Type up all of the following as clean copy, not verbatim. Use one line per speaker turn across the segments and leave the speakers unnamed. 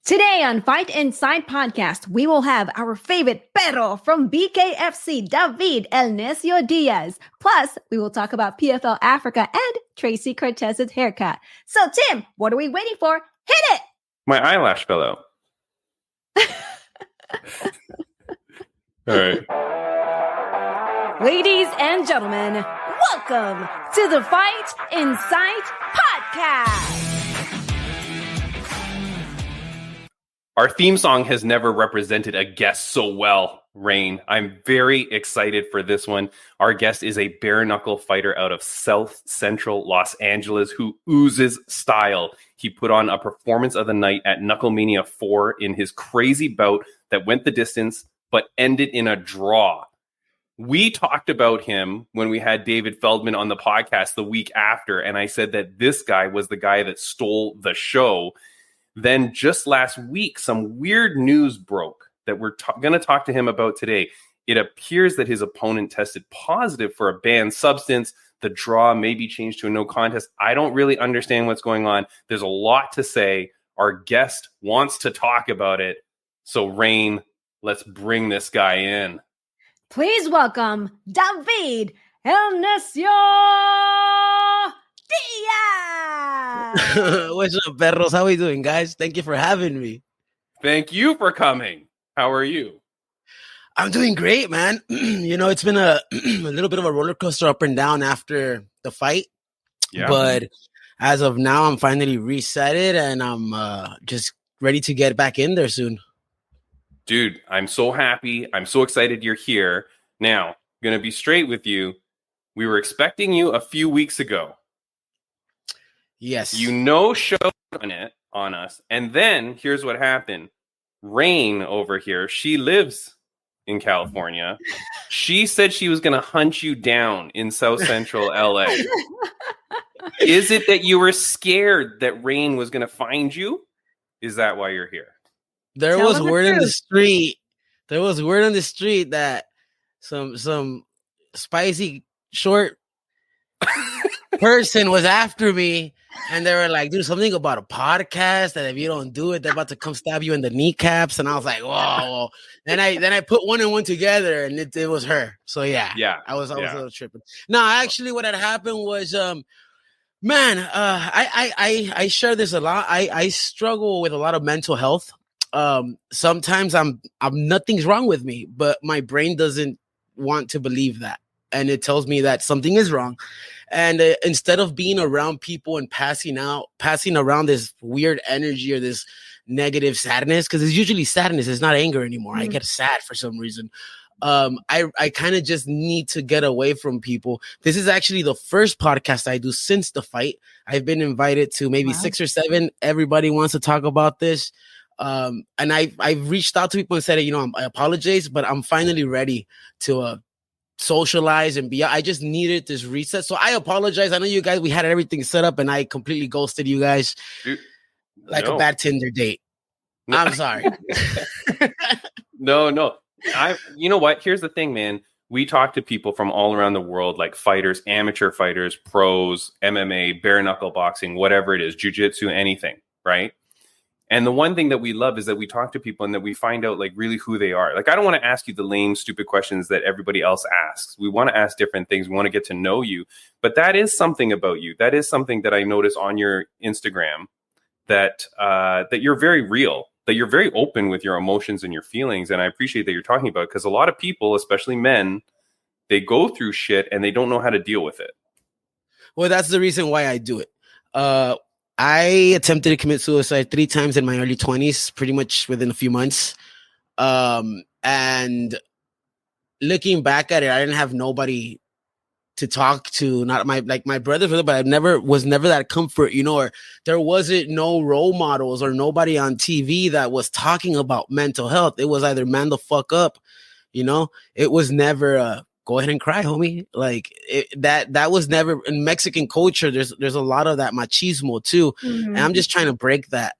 Today on Fight Inside Podcast, we will have our favorite perro from BKFC, David El Necio Diaz. Plus, we will talk about PFL Africa and Tracy Cortez's haircut. So, Tim, what are we waiting for? Hit it!
My eyelash fell out. All right.
Ladies and gentlemen, welcome to the Fight Inside Podcast.
Our theme song has never represented a guest so well, Raine. I'm very excited for this one. Our guest is a bare knuckle fighter out of South Central Los Angeles who oozes style. He put on a performance of the night at Knucklemania 4 in his crazy bout that went the distance, but ended in a draw. We talked about him when we had David Feldman on the podcast the week after, and I said that this guy was the guy that stole the show. Then just last week, some weird news broke that we're going to talk to him about today. It appears that his opponent tested positive for a banned substance. The draw may be changed to a no contest. I don't really understand what's going on. There's a lot to say. Our guest wants to talk about it. So, Raine, let's bring this guy in.
Please welcome David El Necio Diaz!
What's up, perros? How are we doing, guys? Thank you for having me.
Thank you for coming. How are you?
I'm doing great, man. It's been a little bit of a roller coaster up and down after the fight. Yeah. But as of now, I'm finally resetted and I'm just ready to get back in there soon.
Dude, I'm so happy. I'm so excited you're here. Now, I'm going to be straight with you. We were expecting you a few weeks ago.
Yes.
Showed on us. And then here's what happened. Raine over here, she lives in California. She said she was going to hunt you down in South Central LA. Is it that you were scared that Raine was going to find you? Is that why you're here?
There was word on the street. There was word on the street that some spicy short person was after me, and they were like, "Dude, something about a podcast that if you don't do it, they're about to come stab you in the kneecaps." And I was like, "Whoa!" Then I put one and one together, and it was her. So yeah, I was a little tripping. No, actually, what had happened was, I share this a lot. I struggle with a lot of mental health. Sometimes I'm nothing's wrong with me, but my brain doesn't want to believe that, and it tells me that something is wrong. And instead of being around people and passing around this weird energy or this negative sadness, because it's usually sadness, it's not anger anymore. I get sad for some reason. I kind of just need to get away from people. This is actually the first podcast I do since the fight. I've been invited to maybe 6 or 7. Everybody wants to talk about this. And I've reached out to people and said, I apologize, but I'm finally ready to socialize and be. I just needed this reset. So I apologize. I know you guys, we had everything set up and I completely ghosted you guys. Dude, a bad Tinder date. No. I'm sorry.
No. You know what? Here's the thing, man. We talk to people from all around the world, like fighters, amateur fighters, pros, MMA, bare knuckle boxing, whatever it is, jiu-jitsu, anything, right? And the one thing that we love is that we talk to people and that we find out like really who they are. Like, I don't want to ask you the lame, stupid questions that everybody else asks. We want to ask different things. We want to get to know you. But that is something about you. That is something that I notice on your Instagram that you're very real, that you're very open with your emotions and your feelings. And I appreciate that you're talking about it, because a lot of people, especially men, they go through shit and they don't know how to deal with it.
Well, that's the reason why I do it. I attempted to commit suicide 3 times in my early 20s, pretty much within a few months. And looking back at it, I didn't have nobody to talk to, not my brother, but I was never that comfort, or there wasn't no role models or nobody on TV that was talking about mental health. It was either man the fuck up, it was never go ahead and cry, homie. Like that was never in Mexican culture. There's a lot of that machismo too. Mm-hmm. And I'm just trying to break that.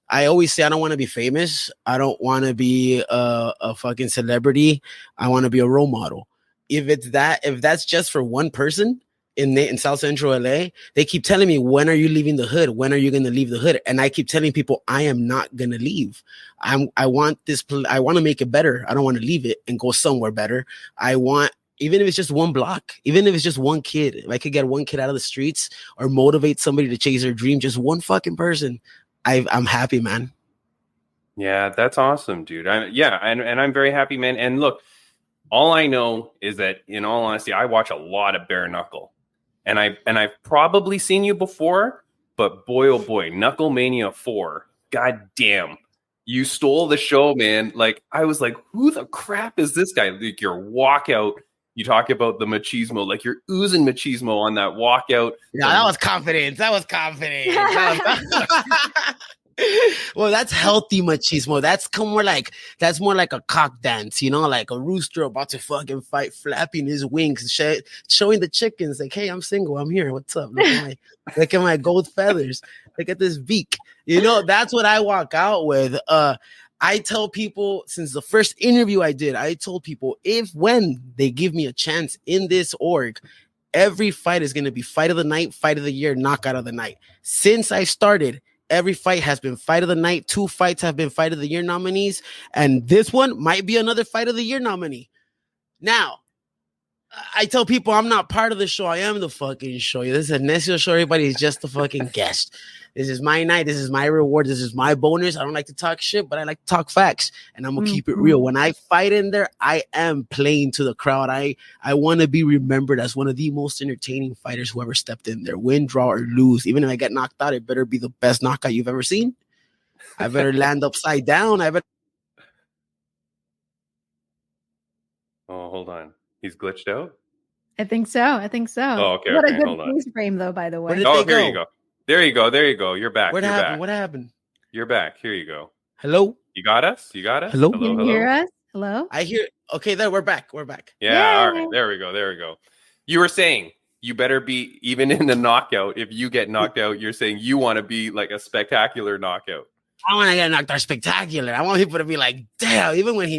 I always say I don't want to be famous. I don't want to be a fucking celebrity. I want to be a role model. If that's just for one person, in South Central LA, they keep telling me, when are you leaving the hood? When are you going to leave the hood? And I keep telling people, I am not going to leave. I want to make it better. I don't want to leave it and go somewhere better. I want, even if it's just one block, even if it's just one kid, if I could get one kid out of the streets or motivate somebody to chase their dream, just one fucking person, I'm happy, man.
Yeah, that's awesome, dude. And I'm very happy, man. And look, all I know is that, in all honesty, I watch a lot of bare knuckle, and I've probably seen you before, but boy, oh boy, Knuckle Mania 4, god damn, you stole the show, man. Like, I was like, who the crap is this guy? Like, your walkout, you talk about the machismo, like you're oozing machismo on that walkout.
Yeah, that was confidence. Well, that's healthy machismo. That's more like a cock dance, you know, like a rooster about to fucking fight, flapping his wings, showing the chickens like, hey, I'm single, I'm here. What's up? Look at my gold feathers. Look at this beak. You know, that's what I walk out with. I tell people, since the first interview I did, I told people, when they give me a chance in this org, every fight is going to be fight of the night, fight of the year, knockout of the night. Since I started, every fight has been fight of the night. 2 fights have been fight of the year nominees. And this one might be another fight of the year nominee. Now, I tell people I'm not part of the show. I am the fucking show. This is a Necio show. Everybody is just the fucking guest. This is my night. This is my reward. This is my bonus. I don't like to talk shit, but I like to talk facts. And I'm going to keep it real. When I fight in there, I am playing to the crowd. I want to be remembered as one of the most entertaining fighters who ever stepped in there. Win, draw, or lose. Even if I get knocked out, it better be the best knockout you've ever seen. I better land upside down.
Oh, hold on. He's glitched out?
I think so.
Oh, okay.
What
okay,
a good face frame, though, by the way.
Oh, here you go. There you go. You're back.
What happened?
You're back. Here you go.
Hello?
You got us?
Hello?
Can you hear us? Hello?
I hear. Okay, there. We're back.
Yeah, all right. There we go. You were saying you better be, even in the knockout, if you get knocked out, you're saying you want to be like a spectacular knockout.
I want to get knocked out spectacular. I want people to be like, damn, even when he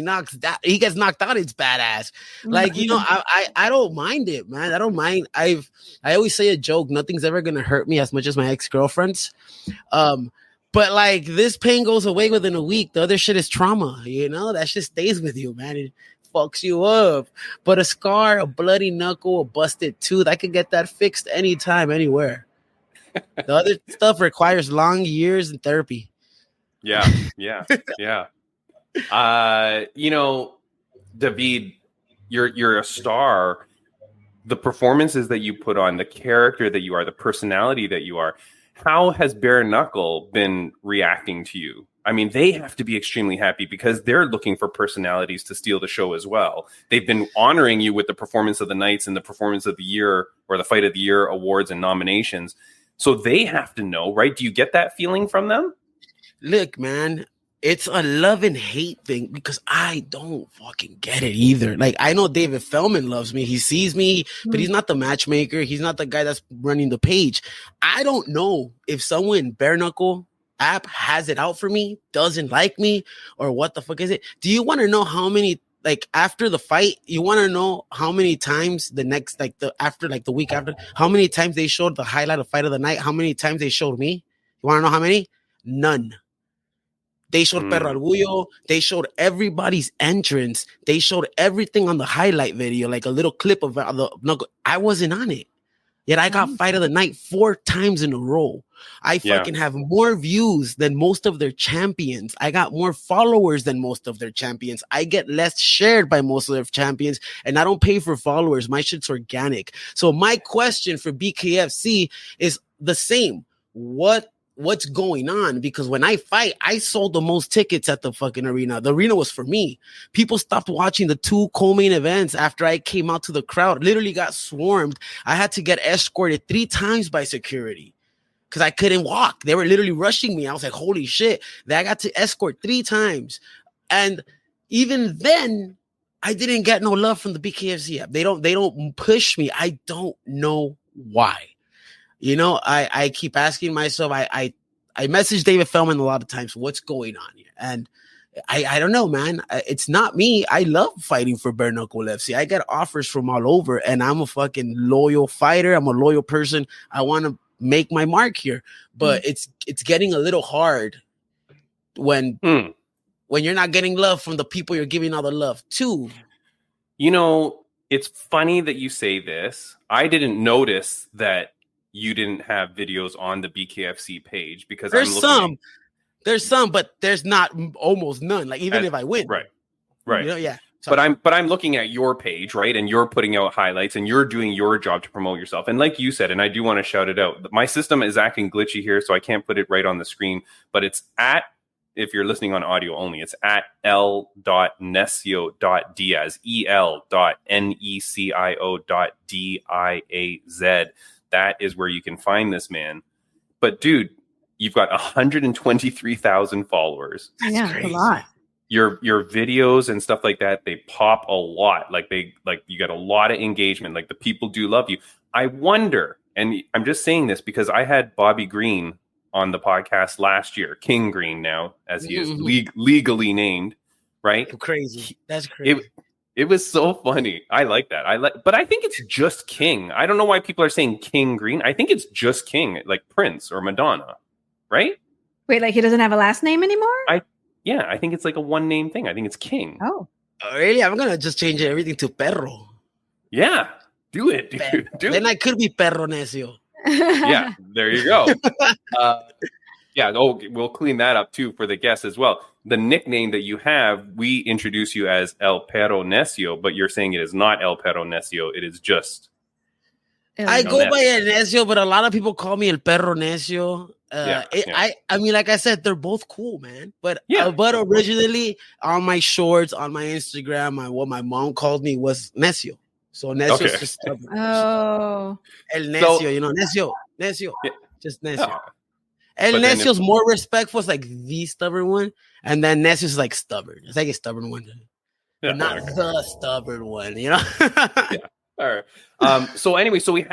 gets knocked out, it's badass. Like, you know, I don't mind it, man. I don't mind. I always say a joke. Nothing's ever going to hurt me as much as my ex-girlfriends. But like, this pain goes away within a week. The other shit is trauma, you know? That shit stays with you, man. It fucks you up. But a scar, a bloody knuckle, a busted tooth, I could get that fixed anytime, anywhere. The other stuff requires long years and therapy.
Yeah. You know, David, you're a star. The performances that you put on, the character that you are, the personality that you are, how has Bare Knuckle been reacting to you? I mean, they have to be extremely happy because they're looking for personalities to steal the show as well. They've been honoring you with the performance of the nights and the performance of the year, or the fight of the year awards and nominations. So they have to know, right? Do you get that feeling from them?
Look, man, it's a love and hate thing because I don't fucking get it either. Like, I know David Feldman loves me. He sees me, but he's not the matchmaker. He's not the guy that's running the page. I don't know if someone Bare Knuckle app has it out for me, doesn't like me, or what the fuck is it? Do you want to know how many, like, after the fight, you want to know how many times the next, like, the week after, how many times they showed the highlight of Fight of the Night? How many times they showed me? You want to know how many? None. They showed Perro Orgullo. They showed everybody's entrance. They showed everything on the highlight video, like a little clip of the knuckle. I wasn't on it. Yet I got Fight of the Night 4 times in a row. I fucking have more views than most of their champions. I got more followers than most of their champions. I get less shared by most of their champions, and I don't pay for followers. My shit's organic. So my question for BKFC is the same. What's going on? Because when I fight, I sold the most tickets at the fucking arena. The arena was for me. People stopped watching the 2 co-main events after I came out to the crowd. Literally got swarmed. I had to get escorted 3 times by security because I couldn't walk. They were literally rushing me. I was like, holy shit. I got to escort 3 times. And even then, I didn't get no love from the BKFC app. They don't push me. I don't know why. You know, I keep asking myself, I message David Feldman a lot of times, what's going on here? And, I don't know, man. It's not me. I love fighting for bare knuckle FC. I get offers from all over, and I'm a fucking loyal fighter. I'm a loyal person. I want to make my mark here, but it's getting a little hard when you're not getting love from the people you're giving all the love to.
You know, it's funny that you say this. I didn't notice that you didn't have videos on the BKFC page because
there's some, but there's not almost none. Like even if I win,
right,
you know, yeah.
But I'm looking at your page, right, and you're putting out highlights, and you're doing your job to promote yourself. And like you said, and I do want to shout it out. My system is acting glitchy here, so I can't put it right on the screen. But it's at, if you're listening on audio only, it's at l.necio.diaz, el.necio.diaz. That is where you can find this man. But dude, you've got 123,000 followers.
That's crazy. A lot.
Your videos and stuff like that, they pop a lot. Like you get a lot of engagement. Like the people do love you. I wonder, and I'm just saying this because I had Bobby Green on the podcast last year, King Green now, as he is legally named, right?
Crazy. That's crazy.
It was so funny. I like that. But I think it's just King. I don't know why people are saying King Green. I think it's just King, like Prince or Madonna, right?
Wait, like he doesn't have a last name anymore?
Yeah, I think it's like a one name thing. I think it's King.
Oh,
really? I'm gonna just change everything to Perro.
Yeah, do it, dude.
Then I could be Perro Necio.
Yeah, there you go. We'll clean that up too for the guests as well. The nickname that you have, we introduce you as El Perro Necio, but you're saying it is not El Perro Necio. It is just.
I go by El Necio, but a lot of people call me El Perro Necio. I mean, like I said, they're both cool, man. But originally on my shorts, on my Instagram, what my mom called me was Necio. So Necio is just stubborn.
Oh,
El Necio, you know, Necio, just Necio.
Oh.
El Necio's more respectful. It's like the stubborn one, and then Necio's like stubborn. It's like a stubborn one, but not the stubborn one, you know.
Yeah. All right. So anyway, so we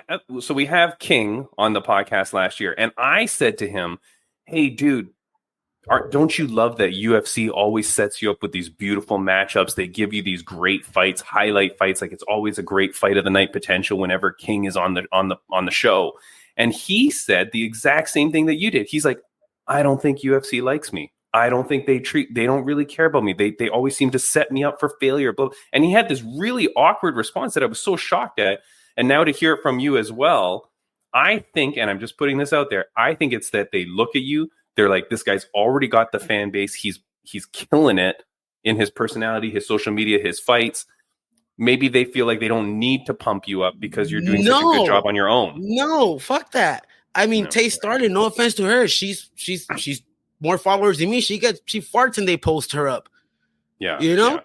have King on the podcast last year, and I said to him, "Hey, dude, don't you love that UFC always sets you up with these beautiful matchups? They give you these great fights, highlight fights. Like it's always a great fight of the night potential whenever King is on the show." And he said the exact same thing that you did. He's like, "I don't think UFC likes me. I don't think they don't really care about me. They always seem to set me up for failure." And he had this really awkward response that I was so shocked at. And now to hear it from you as well, I think, and I'm just putting this out there, I think it's that they look at you, they're like, this guy's already got the fan base. He's killing it in his personality, his social media, his fights. Maybe they feel like they don't need to pump you up because you're doing such a good job on your own.
No, fuck that. I mean, Tay started, no offense to her. She's more followers than me. She farts and they post her up.
Yeah.
You know? Yeah.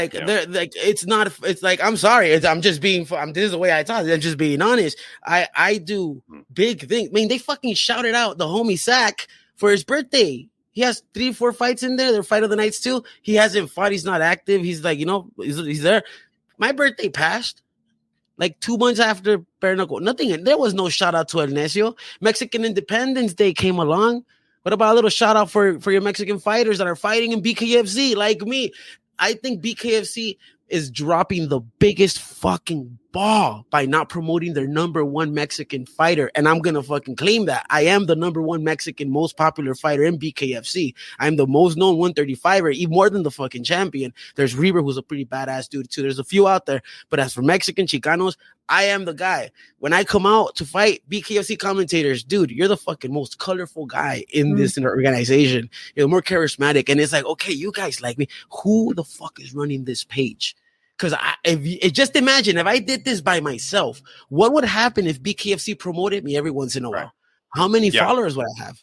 They're like, it's like, I'm sorry. This is the way I talk. I'm just being honest. I do big things. I mean, they fucking shouted out the homie Sack for his birthday. He has 3-4 fights in there. They're fight of the nights too. He hasn't fought. He's not active. He's like, you know, he's there. My birthday passed like 2 months after bare knuckle. Nothing. There was no shout out to El Necio. Mexican Independence Day came along. What about a little shout out for your Mexican fighters that are fighting in BKFC like me? I think BKFC is dropping the biggest fucking ball by not promoting their number one Mexican fighter. And I'm going to fucking claim that. I am the number one Mexican most popular fighter in BKFC. I'm the most known 135er, even more than the fucking champion. There's Reaver, who's a pretty badass dude too. There's a few out there. But as for Mexican Chicanos, I am the guy. When I come out to fight BKFC commentators, dude, you're the fucking most colorful guy in this organization. You're more charismatic. And it's like, okay, you guys like me. Who the fuck is running this page? Because just imagine if I did this by myself, what would happen if BKFC promoted me every once in a while? How many followers would I have?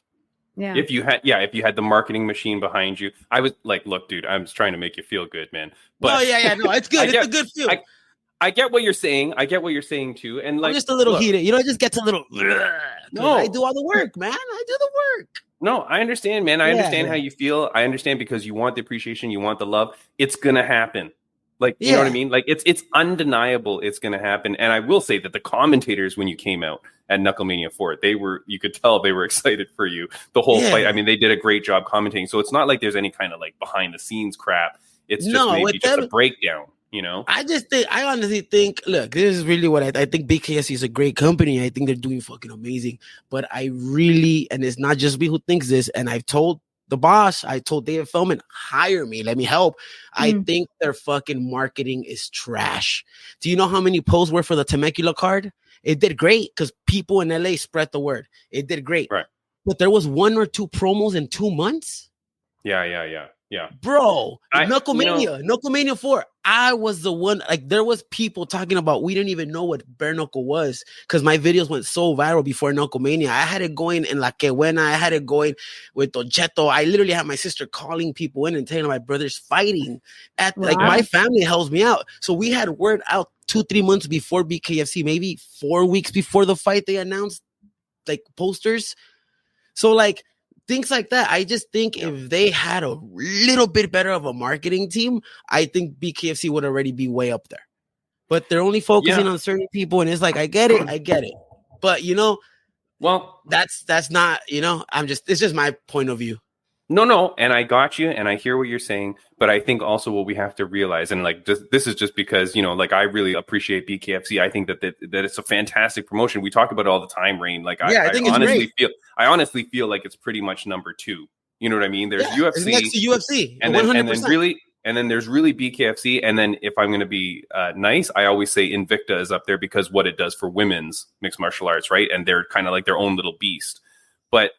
Yeah.
If you had the marketing machine behind you, I was like, look, dude, I'm just trying to make you feel good, man. But
no, it's good. It's a good feel.
I get what you're saying. I get what you're saying too. And like,
I'm just a little heated. You know, it just gets a little. No, I do all the work, man. I do the work.
No, I understand, man. I understand how you feel. I understand because you want the appreciation, you want the love. It's gonna happen. Like, you know what I mean? Like, it's undeniable it's going to happen. And I will say that the commentators, when you came out at Knucklemania 4, you could tell they were excited for you. The whole fight, I mean, they did a great job commentating. So it's not like there's any kind of like behind the scenes crap. It's just maybe just a breakdown, you know?
I honestly think, look, this is really what I think BKFC is a great company. I think they're doing fucking amazing. But I really, and it's not just me who thinks this, and I've told the boss, I told David Feldman, hire me, let me help. I think their fucking marketing is trash. Do you know how many posts were for the Temecula card? It did great because people in LA spread the word. It did great.
Right.
But there was 1 or 2 promos in 2 months.
Yeah.
Bro, Knucklemania 4. I was the one, like, there was people talking about, we didn't even know what bare knuckle was because my videos went so viral before Knucklemania. I had it going in La Que Buena. I had it going with Ojeto. I literally had my sister calling people in and telling my brothers fighting at like my family helps me out. So we had word out 2-3 months before BKFC, maybe 4 weeks before the fight they announced like posters. So like, things like that. I just think if they had a little bit better of a marketing team, I think BKFC would already be way up there. But they're only focusing on certain people, and it's like, I get it. But you know, well, that's not, you know, it's just my point of view.
No, and I got you, and I hear what you're saying, but I think also what we have to realize, and like this is just because, you know, like I really appreciate BKFC. I think that it's a fantastic promotion. We talk about it all the time, Raine. Like I think I honestly feel like it's pretty much number 2. You know what I mean? There's UFC,
next to UFC,
and then there's really BKFC, and then if I'm going to be nice, I always say Invicta is up there because what it does for women's mixed martial arts, right? And they're kind of like their own little beast, but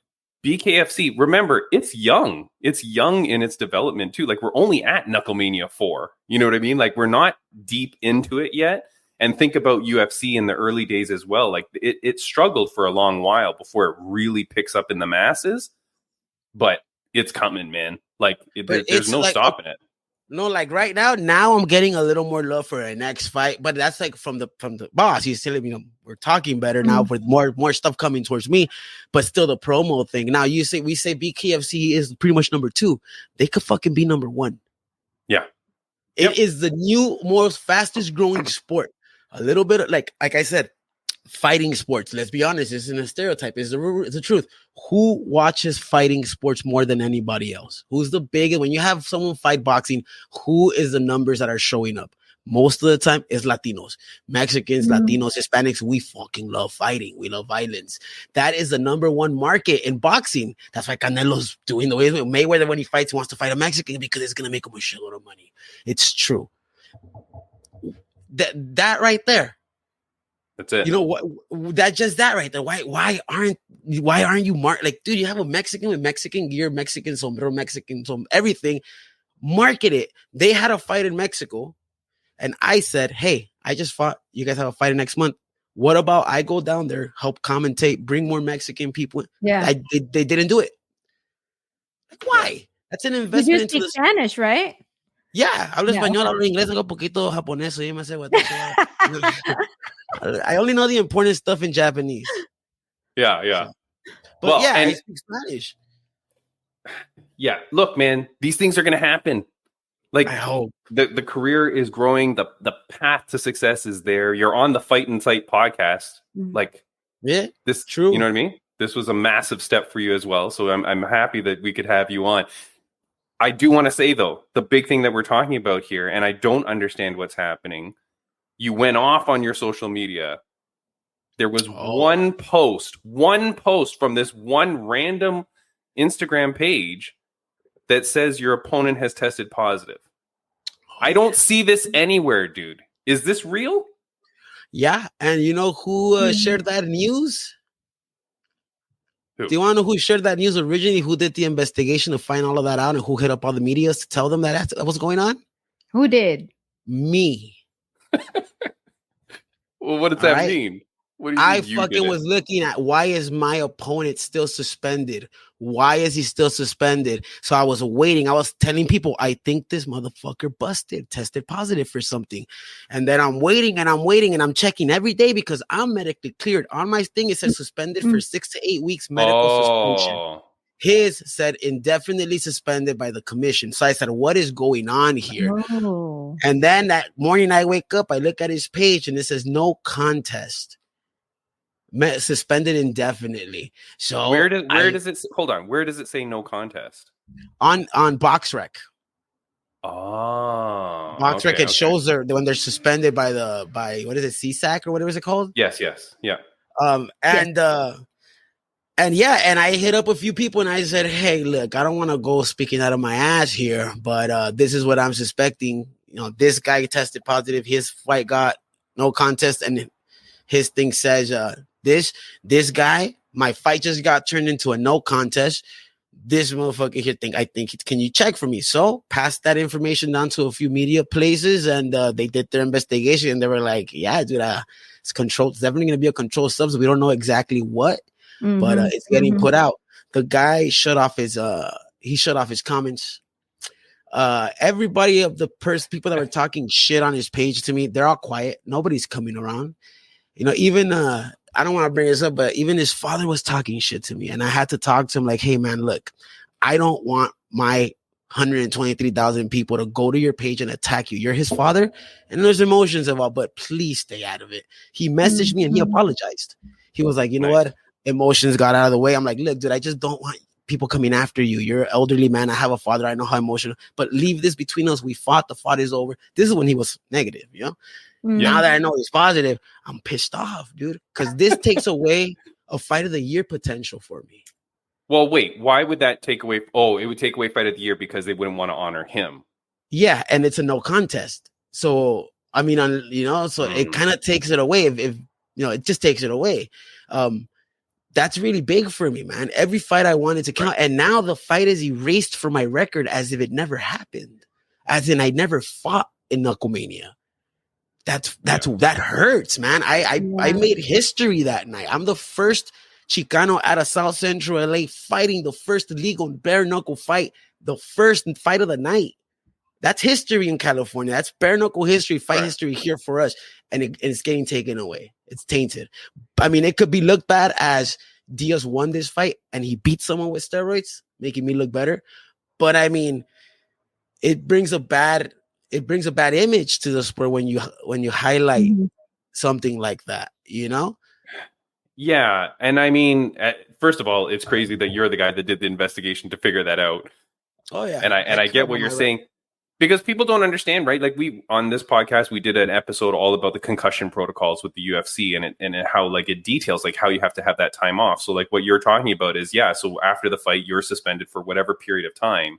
BKFC, remember, it's young. It's young in its development, too. Like, we're only at Knucklemania 4. You know what I mean? Like, we're not deep into it yet. And think about UFC in the early days as well. Like, it struggled for a long while before it really picks up in the masses. But it's coming, man. Like, there's no stopping it.
No, like right now I'm getting a little more love for a next fight, but that's like from the boss. He's telling me, we're talking better now with more stuff coming towards me, but still the promo thing. Now we say BKFC is pretty much number 2. They could fucking be number 1.
Yeah.
It is the new, most fastest growing sport. A little bit of, like I said, fighting sports. Let's be honest, this isn't a stereotype. It's the truth. Who watches fighting sports more than anybody else? Who's the biggest? When you have someone fight boxing, who is the numbers that are showing up? Most of the time, it's Latinos, Mexicans, Latinos, Hispanics. We fucking love fighting. We love violence. That is the number 1 market in boxing. That's why Canelo's doing the way Mayweather, when he fights, he wants to fight a Mexican because it's gonna make him a shitload of money. It's true. That right there.
That's it.
You know what? That right there. Why aren't you like, dude? You have a Mexican with Mexican gear, Mexican sombrero, Mexican everything. Market it. They had a fight in Mexico, and I said, "Hey, I just fought. You guys have a fight next month. What about I go down there, help commentate, bring more Mexican people?"
Yeah,
they didn't do it. Like, why? That's an investment.
You speak Spanish, right?
Yeah, hablo español, hablo inglés, hablo poquito japonés. I only know the important stuff in Japanese.
Yeah.
But I speak Spanish.
Yeah, look, man, these things are going to happen. Like,
I hope
the career is growing. The path to success is there. You're on the Fight and Sight podcast. Like, this, true. You know what I mean? This was a massive step for you as well. So I'm happy that we could have you on. I do want to say, though, the big thing that we're talking about here, and I don't understand what's happening. You went off on your social media. There was one post from this one random Instagram page that says your opponent has tested positive. I don't see this anywhere, dude. Is this real?
Yeah. And you know who shared that news? Who? Do you want to know who shared that news originally? Who did the investigation to find all of that out, and who hit up all the media to tell them that was going on?
Who did?
Me.
Well, what does that mean? What do you
I fucking was looking at, why is my opponent still suspended? Why is he still suspended? So I was waiting. I was telling people, I think this motherfucker tested positive for something. And then I'm waiting and I'm checking every day because I'm medically cleared. On my thing, it says suspended for 6 to 8 weeks medical suspension. His said indefinitely suspended by the commission. So I said, what is going on here?
Oh.
And then that morning I wake up, I look at his page and it says no contest. Suspended indefinitely. So
where does it hold on? Where does it say no contest?
On BoxRec.
Oh,
BoxRec, it shows when they're suspended by what is it, CSAC or whatever is it called?
Yes, yeah.
And I hit up a few people and I said, hey, look, I don't want to go speaking out of my ass here, but this is what I'm suspecting. You know, this guy tested positive. His fight got no contest, and his thing says, this guy, my fight just got turned into a no contest. This motherfucker here can you check for me? So passed that information down to a few media places, and they did their investigation, and they were like, yeah, dude, it's controlled. It's definitely going to be a controlled substance. We don't know exactly what. But it's getting put out. The guy shut off his comments. Everybody of the people that were talking shit on his page to me, they're all quiet. Nobody's coming around. You know, even I don't want to bring this up, but even his father was talking shit to me, and I had to talk to him like, hey man, look, I don't want my 123,000 people to go to your page and attack you. You're his father, and there's emotions involved, but please stay out of it. He messaged me and he apologized. He was like, you know what? Emotions got out of the way. I'm like, look, dude, I just don't want people coming after you. You're an elderly man. I have a father. I know how emotional, but leave this between us. We fought. The fight is over. This is when he was negative, you know? Now that I know he's positive, I'm pissed off, dude, because this takes away a fight of the year potential for me.
Well, wait, why would that take away? Oh, it would take away fight of the year because they wouldn't want to honor him.
Yeah. And it's a no contest. So, I mean, it kind of takes it away. If it just takes it away. That's really big for me, man. Every fight I wanted to count. And now the fight is erased from my record as if it never happened. As in I never fought in Knucklemania. That hurts, man. I made history that night. I'm the first Chicano out of South Central LA fighting the first legal bare knuckle fight, the first fight of the night. That's history in California. That's bare knuckle history, fight history here for us. And it's getting taken away. It's tainted. I mean, it could be looked bad as Diaz won this fight and he beat someone with steroids, making me look better. But I mean, it brings a bad image to the sport when you highlight something like that, you know?
Yeah. And I mean, first of all, it's crazy that you're the guy that did the investigation to figure that out.
Oh yeah.
And I get what you're saying. Because people don't understand, right? Like on this podcast, we did an episode all about the concussion protocols with the UFC and how like it details like how you have to have that time off. So like what you're talking about is, so after the fight, you're suspended for whatever period of time,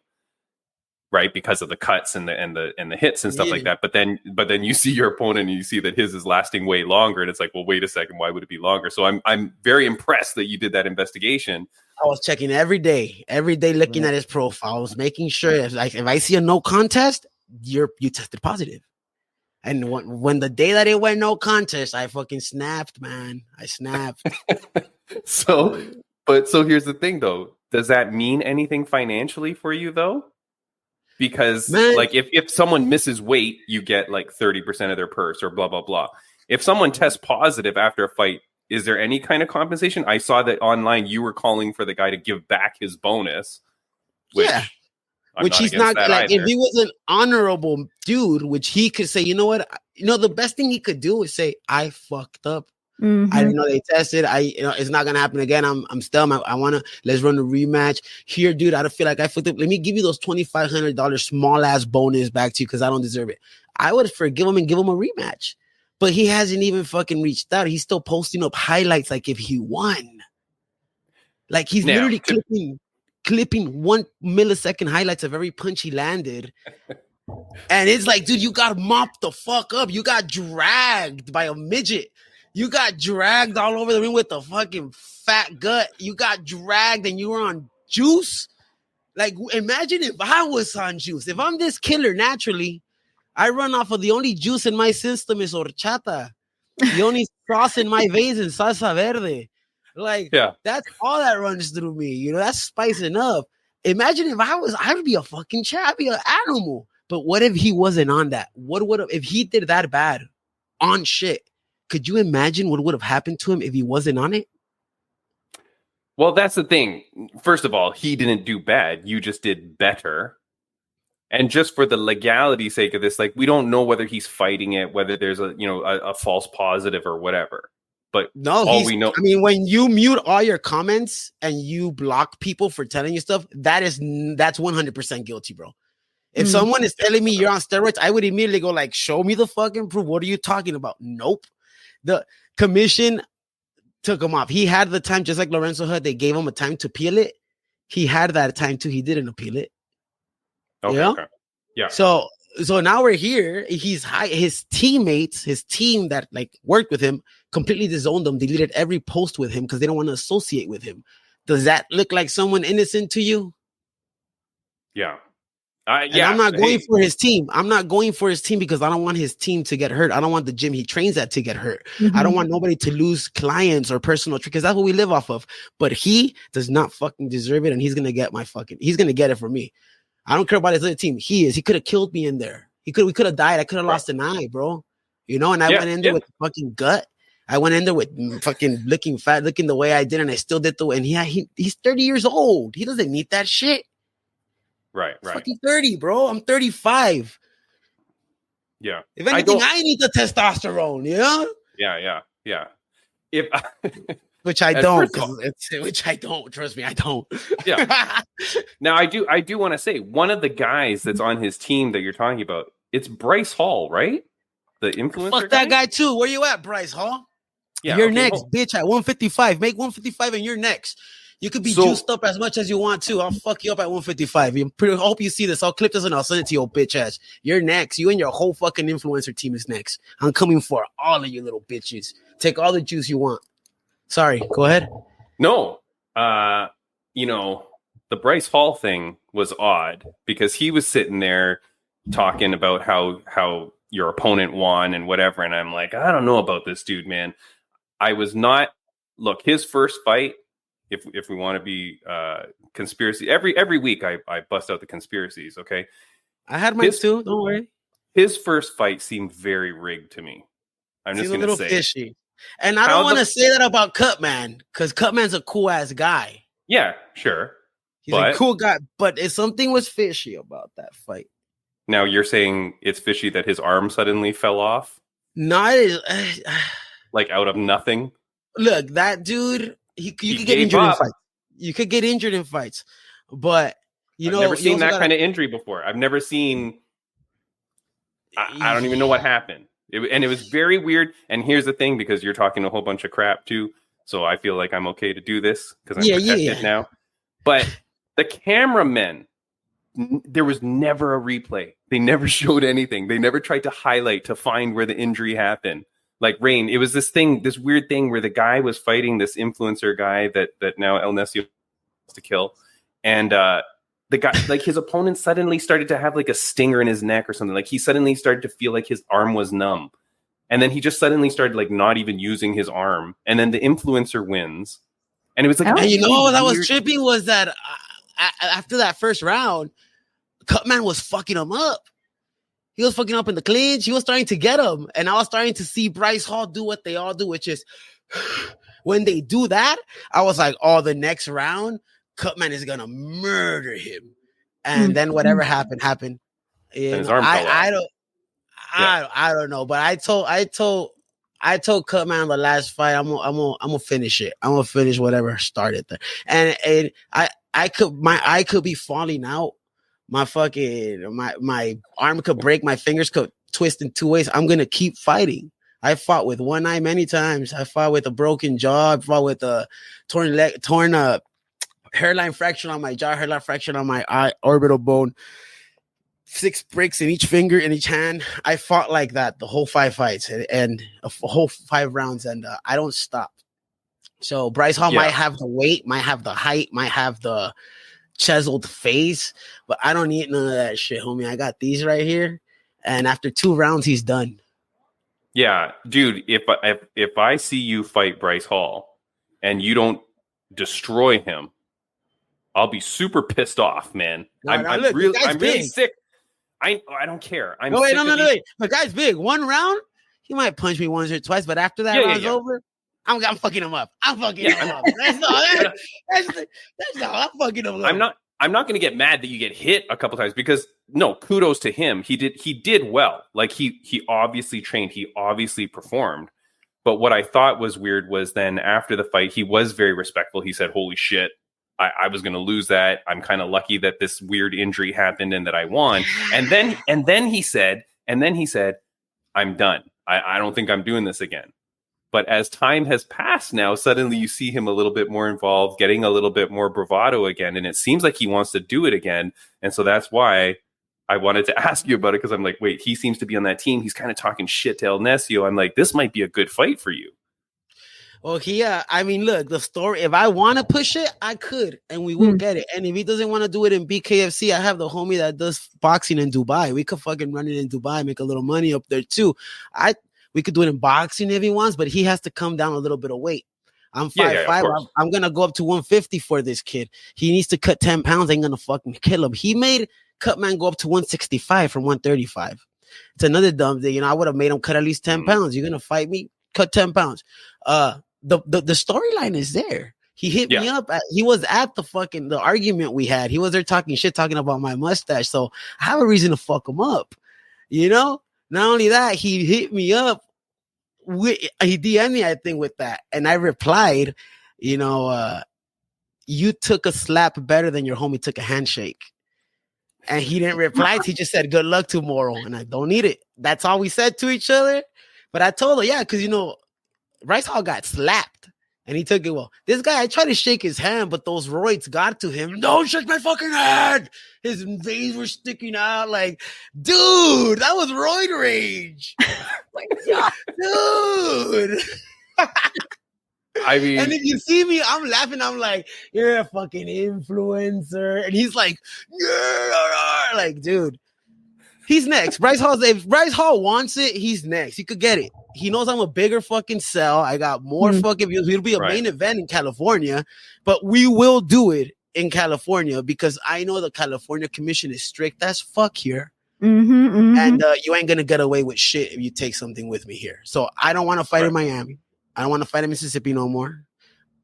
right? Because of the cuts and the hits and stuff like that. But then you see your opponent and you see that his is lasting way longer. And it's like, well, wait a second, why would it be longer? So I'm very impressed that you did that investigation.
I was checking every day looking at his profile. I was making sure if I see a no contest, you tested positive. And when the day that it went no contest, I fucking snapped, man. I snapped.
So here's the thing though. Does that mean anything financially for you though? Because like if someone misses weight, you get like 30% of their purse or blah, blah, blah. If someone tests positive after a fight, is there any kind of compensation? I saw that online you were calling for the guy to give back his bonus. Which he's not like
either. If he was an honorable dude, which he could say, you know what? The best thing he could do is say, I fucked up. I didn't know they tested. It's not gonna happen again. I'm still. Let's run a rematch here, dude. I don't feel like I fucked up. Let me give you those $2,500 small ass bonus back to you because I don't deserve it. I would forgive him and give him a rematch. But he hasn't even fucking reached out. He's still posting up highlights like if he won. Like he's literally clipping 1 millisecond highlights of every punch he landed. And it's like, dude, you got mopped the fuck up. You got dragged by a midget. You got dragged all over the ring with a fucking fat gut. You got dragged and you were on juice. Like, imagine if I was on juice. If I'm this killer naturally, I run off of the only juice in my system is horchata. The only sauce in my veins is salsa verde. Like, that's all that runs through me. That's spice enough. Imagine if I would be a fucking I'd be an animal. But what if he wasn't on that? If he did that bad on shit? Could you imagine what would have happened to him if he wasn't on it?
Well, that's the thing. First of all, he didn't do bad. You just did better. And just for the legality sake of this, like, we don't know whether he's fighting it, whether there's a false positive or whatever. But
no,
all we know.
I mean, when you mute all your comments and you block people for telling you stuff, that's 100% guilty, bro. If someone is telling me you're on steroids, I would immediately go like, show me the fucking proof. What are you talking about? Nope. The commission took him off. He had the time, just like Lorenzo had. They gave him a time to appeal it. He had that time too. He didn't appeal it.
Okay.
Yeah.
Okay. Yeah.
So now we're here. His teammates, his team that like worked with him, completely disowned him, deleted every post with him because they don't want to associate with him. Does that look like someone innocent to you?
Yeah.
Yeah. I'm not going for his team. I'm not going for his team because I don't want his team to get hurt. I don't want the gym he trains at to get hurt. I don't want nobody to lose clients or personal because that's what we live off of. But he does not fucking deserve it, and he's gonna get it from me. I don't care about his other team. He could have killed me in there. We could have died. I could have lost an eye, bro. And I went in there with fucking gut. I went in there with fucking looking fat, looking the way I did, and I still did the way. And he's 30 years old. He doesn't need that shit.
Right.
He's fucking 30, bro. I'm 35.
Yeah.
If anything, I need the testosterone.
Yeah. If
Which I don't. Which I don't. Trust me, I don't.
Yeah. Now I do want to say one of the guys that's on his team that you're talking about, it's Bryce Hall, right? The influencer.
Fuck that guy too. Where you at, Bryce Hall? Yeah, you're next, bitch. At 155. Make 155 and you're next. You could be juiced up as much as you want to. I'll fuck you up at 155. I hope you see this. I'll clip this and I'll send it to your bitch ass. You're next. You and your whole fucking influencer team is next. I'm coming for all of you little bitches. Take all the juice you want. Sorry, go ahead.
No, the Bryce Hall thing was odd because he was sitting there talking about how your opponent won and whatever, and I'm like, I don't know about this dude, man. I was not. Look, his first fight. If we want to be conspiracy, every week I bust out the conspiracies. Okay,
I had mine too. Don't worry.
His first fight seemed very rigged to me. I'm just going to say
fishy. And I don't want to say that about Cutman because Cutman's a cool ass guy.
Yeah, sure.
He's a cool guy, but something was fishy about that fight.
Now you're saying it's fishy that his arm suddenly fell off?
No,
like out of nothing.
Look, that dude, you could get injured in fights. You could get injured in fights, but I've
never seen that kind of injury before. I've never seen. I don't even know what happened. It was very weird. And here's the thing, because you're talking a whole bunch of crap too, so I feel like I'm okay to do this because I'm protected now. But the cameramen, there was never a replay. They never showed anything. They never tried to highlight to find where the injury happened. Like Raine, it was this weird thing where the guy was fighting this influencer guy that now El Necio wants to kill, and the guy, like his opponent, suddenly started to have like a stinger in his neck or something. Like he suddenly started to feel like his arm was numb, and then he just suddenly started like not even using his arm, and then the influencer wins, and it was like,
and what I was tripping was that after that first round, Cutman was fucking him up. He was fucking up in the clinch. He was starting to get him. And I was starting to see Bryce Hall do what they all do, which is when they do that, I was like, oh, the next round, Cutman is going to murder him. And then whatever happened. And
his arm fell off.
I don't know. But I told Cutman in the last fight, I'm gonna finish it. I'm gonna finish whatever started there. And I could be falling out. My arm could break, my fingers could twist in two ways. I'm gonna keep fighting. I fought with one eye many times. I fought with a broken jaw. I fought with a torn hairline fracture on my jaw, hairline fracture on my eye, orbital bone, 6 bricks in each finger, in each hand. I fought like that the whole 5 fights and a whole 5 rounds, and I don't stop. So Bryce Hall might have the weight, might have the height, might have the chiseled face, but I don't need none of that shit, homie. I got these right here, and after 2 rounds, he's done.
Yeah, dude. If I see you fight Bryce Hall and you don't destroy him, I'll be super pissed off, man. I'm really sick. I don't care.
Wait. The guy's big. 1 round, he might punch me once or twice, but after that round's over, I'm fucking him up. I'm fucking him up. That's all. I'm fucking him up.
I'm not going to get mad that you get hit a couple times because no, kudos to him. He did well. Like he obviously trained. He obviously performed. But what I thought was weird was then after the fight, he was very respectful. He said, "Holy shit, I was going to lose that. I'm kind of lucky that this weird injury happened and that I won." And then he said, "I'm done. I don't think I'm doing this again." But as time has passed now, suddenly you see him a little bit more involved, getting a little bit more bravado again. And it seems like he wants to do it again. And so that's why I wanted to ask you about it, because I'm like, wait, he seems to be on that team. He's kind of talking shit to El Necio. I'm like, this might be a good fight for you.
Well, I mean, look, the story, if I want to push it, I could, and we will get it. And if he doesn't want to do it in BKFC, I have the homie that does boxing in Dubai. We could fucking run it in Dubai, make a little money up there too. We could do it in boxing if he wants, but he has to come down a little bit of weight. I'm 5'5". I'm going to go up to 150 for this kid. He needs to cut 10 pounds. I ain't going to fucking kill him. He made Cutman go up to 165 from 135. It's another dumb thing. I would have made him cut at least 10 pounds. You're going to fight me? Cut 10 pounds. The storyline is there. He hit me up. He was at the argument we had. He was there talking shit, talking about my mustache. So I have a reason to fuck him up. Not only that, he hit me up. He DM'd me, I think, with that. And I replied, you took a slap better than your homie took a handshake. And he didn't reply. He just said, good luck tomorrow. And I don't need it. That's all we said to each other. But I told her, because, Bryce Hall got slapped. And he took it well. This guy, I tried to shake his hand, but those roids got to him. Don't shake my fucking hand. His veins were sticking out. Like, dude, that was roid rage. Dude.
I mean,
and if you see me, I'm laughing. I'm like, you're a fucking influencer. And he's like, yeah. Like, dude, he's next. If Bryce Hall wants it, he's next. He could get it. He knows I'm a bigger fucking sell. I got more fucking views. It'll be a main event in California, but we will do it in California because I know the California commission is strict as fuck here. And you ain't going to get away with shit if you take something with me here. So I don't want to fight in Miami. I don't want to fight in Mississippi no more.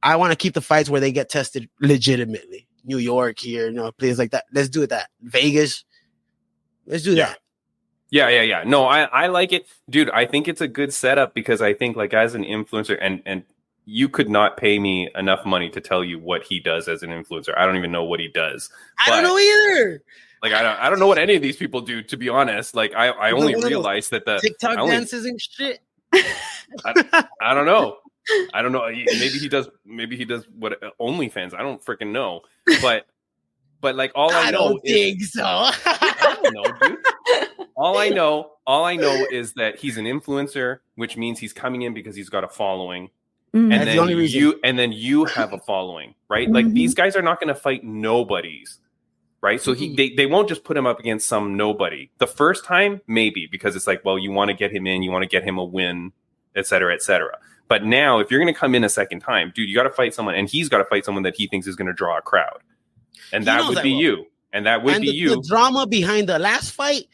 I want to keep the fights where they get tested legitimately. New York here, places like that. Let's do it that. Vegas. Let's do that.
Yeah. No, I like it. Dude, I think it's a good setup because I think like as an influencer and you could not pay me enough money to tell you what he does as an influencer. I don't even know what he does.
I don't know either.
Like I don't know what any of these people do, to be honest. Like I only realized that the
TikTok dances and shit.
I don't know. I don't know. Maybe he does what OnlyFans. I don't freaking know. But like all I know
don't think so.
I don't know, dude. All I know is that he's an influencer, which means he's coming in because he's got a following. And then you have a following, right? Like these guys are not going to fight nobodies, right? So they won't just put him up against some nobody. The first time, maybe, because it's like, well, you want to get him in, you want to get him a win, et cetera, et cetera. But now, if you're going to come in a second time, dude, you got to fight someone, and he's got to fight someone that he thinks is going to draw a crowd. And that would be you. And that would be you.
The drama behind the last fight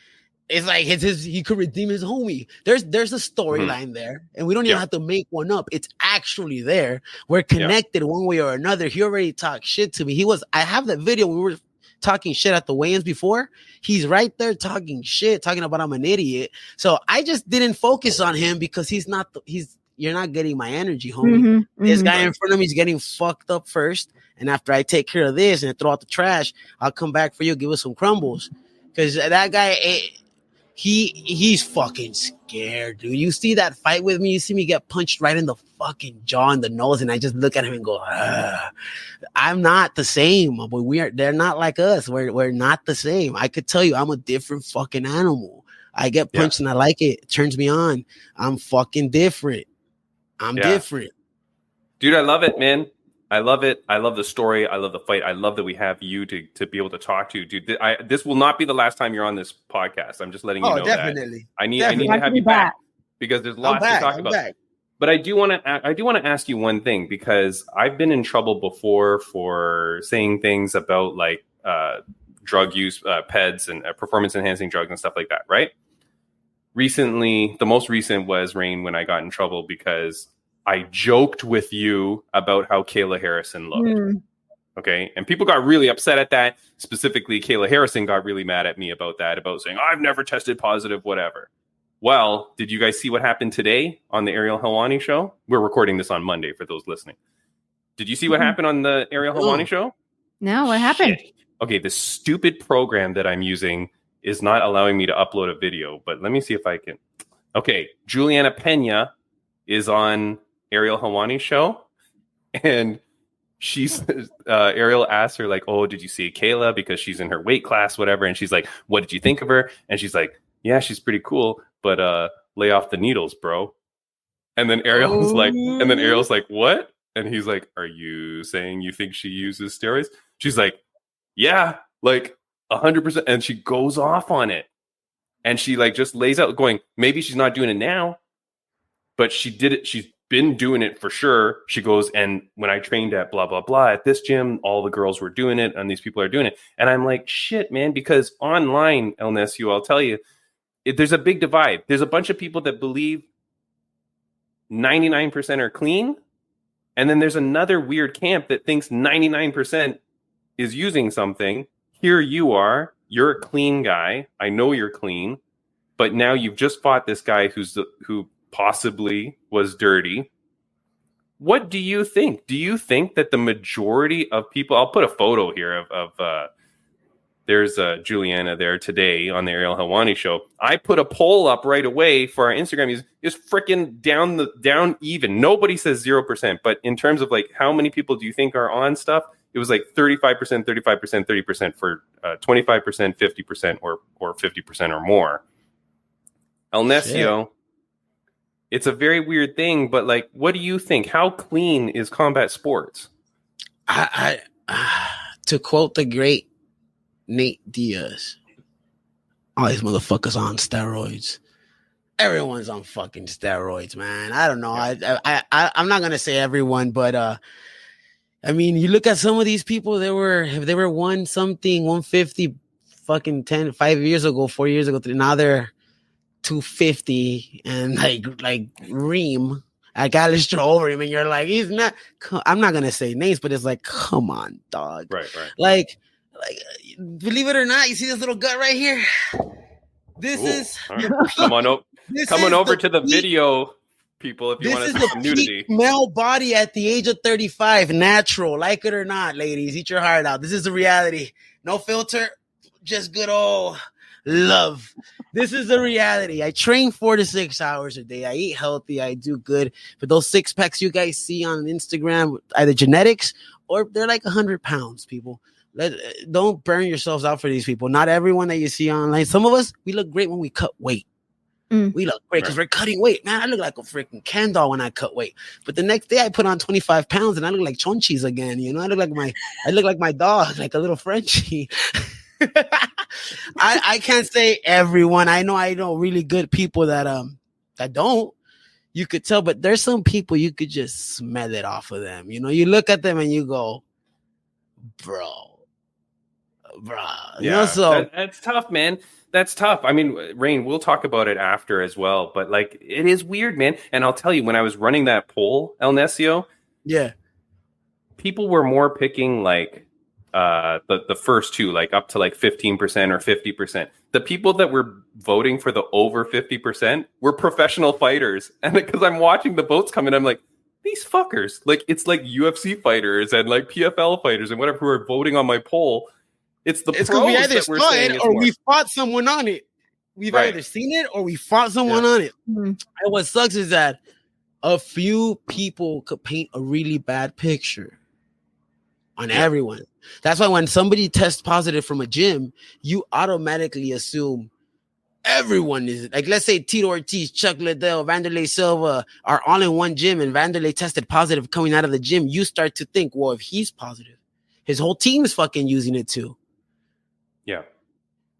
is like he could redeem his homie. There's a storyline there, and we don't even have to make one up. It's actually there. We're connected one way or another. He already talked shit to me. I have that video. We were talking shit at the weigh-ins before. He's right there talking shit, talking about I'm an idiot. So I just didn't focus on him because you're not getting my energy, homie. This guy in front of me is getting fucked up first. And after I take care of this and throw out the trash, I'll come back for you, give us some crumbles. Because that guy, he's fucking scared, dude. You see that fight with me, you see me get punched right in the fucking jaw and the nose, and I just look at him and go, I'm not the same. They're not like us. We're not the same. I could tell you I'm a different fucking animal. I get punched and I like it. It turns me on. I'm fucking different. I'm different.
Dude, I love it, man. I love it. I love the story. I love the fight. I love that we have you to be able to talk to, dude. This will not be the last time you're on this podcast. I'm just letting you know
definitely.
that. I need to have you back because there's lots to talk about. But I do want to ask you one thing, because I've been in trouble before for saying things about like drug use, PEDs and performance enhancing drugs and stuff like that, right? Recently, the most recent was Raine, when I got in trouble because I joked with you about how Kayla Harrison looked. Okay. And people got really upset at that. Specifically, Kayla Harrison got really mad at me about that, about saying, I've never tested positive, whatever. Well, did you guys see what happened today on the Ariel Helwani show? We're recording this on Monday for those listening. Did you see what happened on the Ariel Helwani show?
No, what happened?
Shit. Okay, this stupid program that I'm using is not allowing me to upload a video, but let me see if I can. Okay, Julianna Peña is on Ariel Helwani's show, and she's Ariel asked her, like, oh, did you see Kayla? Because she's in her weight class, whatever. And she's like, what did you think of her? And she's like, yeah, she's pretty cool, but lay off the needles, bro. And then Ariel's like, what? And he's like, are you saying you think she uses steroids? She's like, yeah, like 100%. And she goes off on it. And she like just lays out going, maybe she's not doing it now, but she did it. She's been doing it for sure. She goes, and when I trained at blah, blah, blah at this gym, all the girls were doing it and these people are doing it. And I'm like, shit, man, because online, El Necio, I'll tell you, there's a big divide. There's a bunch of people that believe 99% are clean. And then there's another weird camp that thinks 99% is using something. Here you are. You're a clean guy. I know you're clean. But now you've just fought this guy who possibly was dirty. What do you think? Do you think that the majority of people... I'll put a photo here of there's Julianna there today on the Ariel Helwani show. I put a poll up right away for our Instagram. Is freaking down even. Nobody says 0%, but in terms of like how many people do you think are on stuff? It was like 35%, 35%, 30% for 25%, 50%, or 50% or more. El Necio, it's a very weird thing, but like, what do you think? How clean is combat sports?
I to quote the great Nate Diaz, all these motherfuckers on steroids. Everyone's on fucking steroids, man. I don't know. Yeah. I'm not gonna say everyone, but I mean, you look at some of these people. They were 150, fucking 5 years ago, 4 years ago. Now they're 250, and like Reem. I got to stroll over him, and you're like, he's not. I'm not gonna say names, but it's like, come on, dog.
Right.
Like, believe it or not, you see this little gut right here? This is
coming over to the video, people, if you want to see some nudity.
Male body at the age of 35, natural, like it or not, ladies. Eat your heart out. This is the reality. No filter, just good old love. This is the reality. I train 4 to 6 hours a day. I eat healthy. I do good. But those 6-packs you guys see on Instagram, either genetics or they're like 100 pounds, people. Don't burn yourselves out for these people. Not everyone that you see online. Some of us, we look great when we cut weight. We look great because we're cutting weight. Man, I look like a freaking Ken doll when I cut weight. But the next day I put on 25 pounds and I look like Chonchis again. You know, I look like my dog, like a little Frenchie. I can't say everyone. I know really good people that don't. You could tell, but there's some people you could just smell it off of them. You know, you look at them and you go, bro.
Yeah,
you know, so
that's tough, man. That's tough. I mean, Raine, we'll talk about it after as well, but like, it is weird, man. And I'll tell you, when I was running that poll, El Necio, people were more picking like the first two, like up to like 15% or 50%. The people that were voting for the over 50% were professional fighters. And because I'm watching the votes come in, I'm like, these fuckers, like, it's like UFC fighters and like PFL fighters and whatever who are voting on my poll. It's pros
gonna be either
that we're saying
it or we fought someone on it. We've either seen it or we fought someone on it. And what sucks is that a few people could paint a really bad picture on everyone. That's why when somebody tests positive from a gym, you automatically assume everyone is, like, let's say Tito Ortiz, Chuck Liddell, Vanderlei Silva are all in one gym and Vanderlei tested positive coming out of the gym. You start to think, well, if he's positive, his whole team is fucking using it too.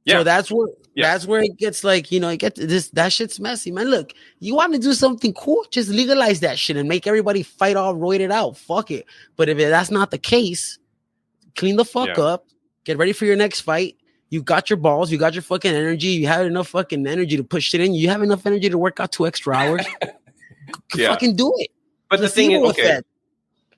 So that's where it gets like, you know, it gets this, that shit's messy, man. Look, you want to do something cool, just legalize that shit and make everybody fight all roided out. Fuck it. But if that's not the case, clean the fuck up, get ready for your next fight. You got your balls, you got your fucking energy, you have enough fucking energy to push it in. You have enough energy to work out 2 extra hours. Fucking do it.
But the thing is,
placebo
okay,
effect.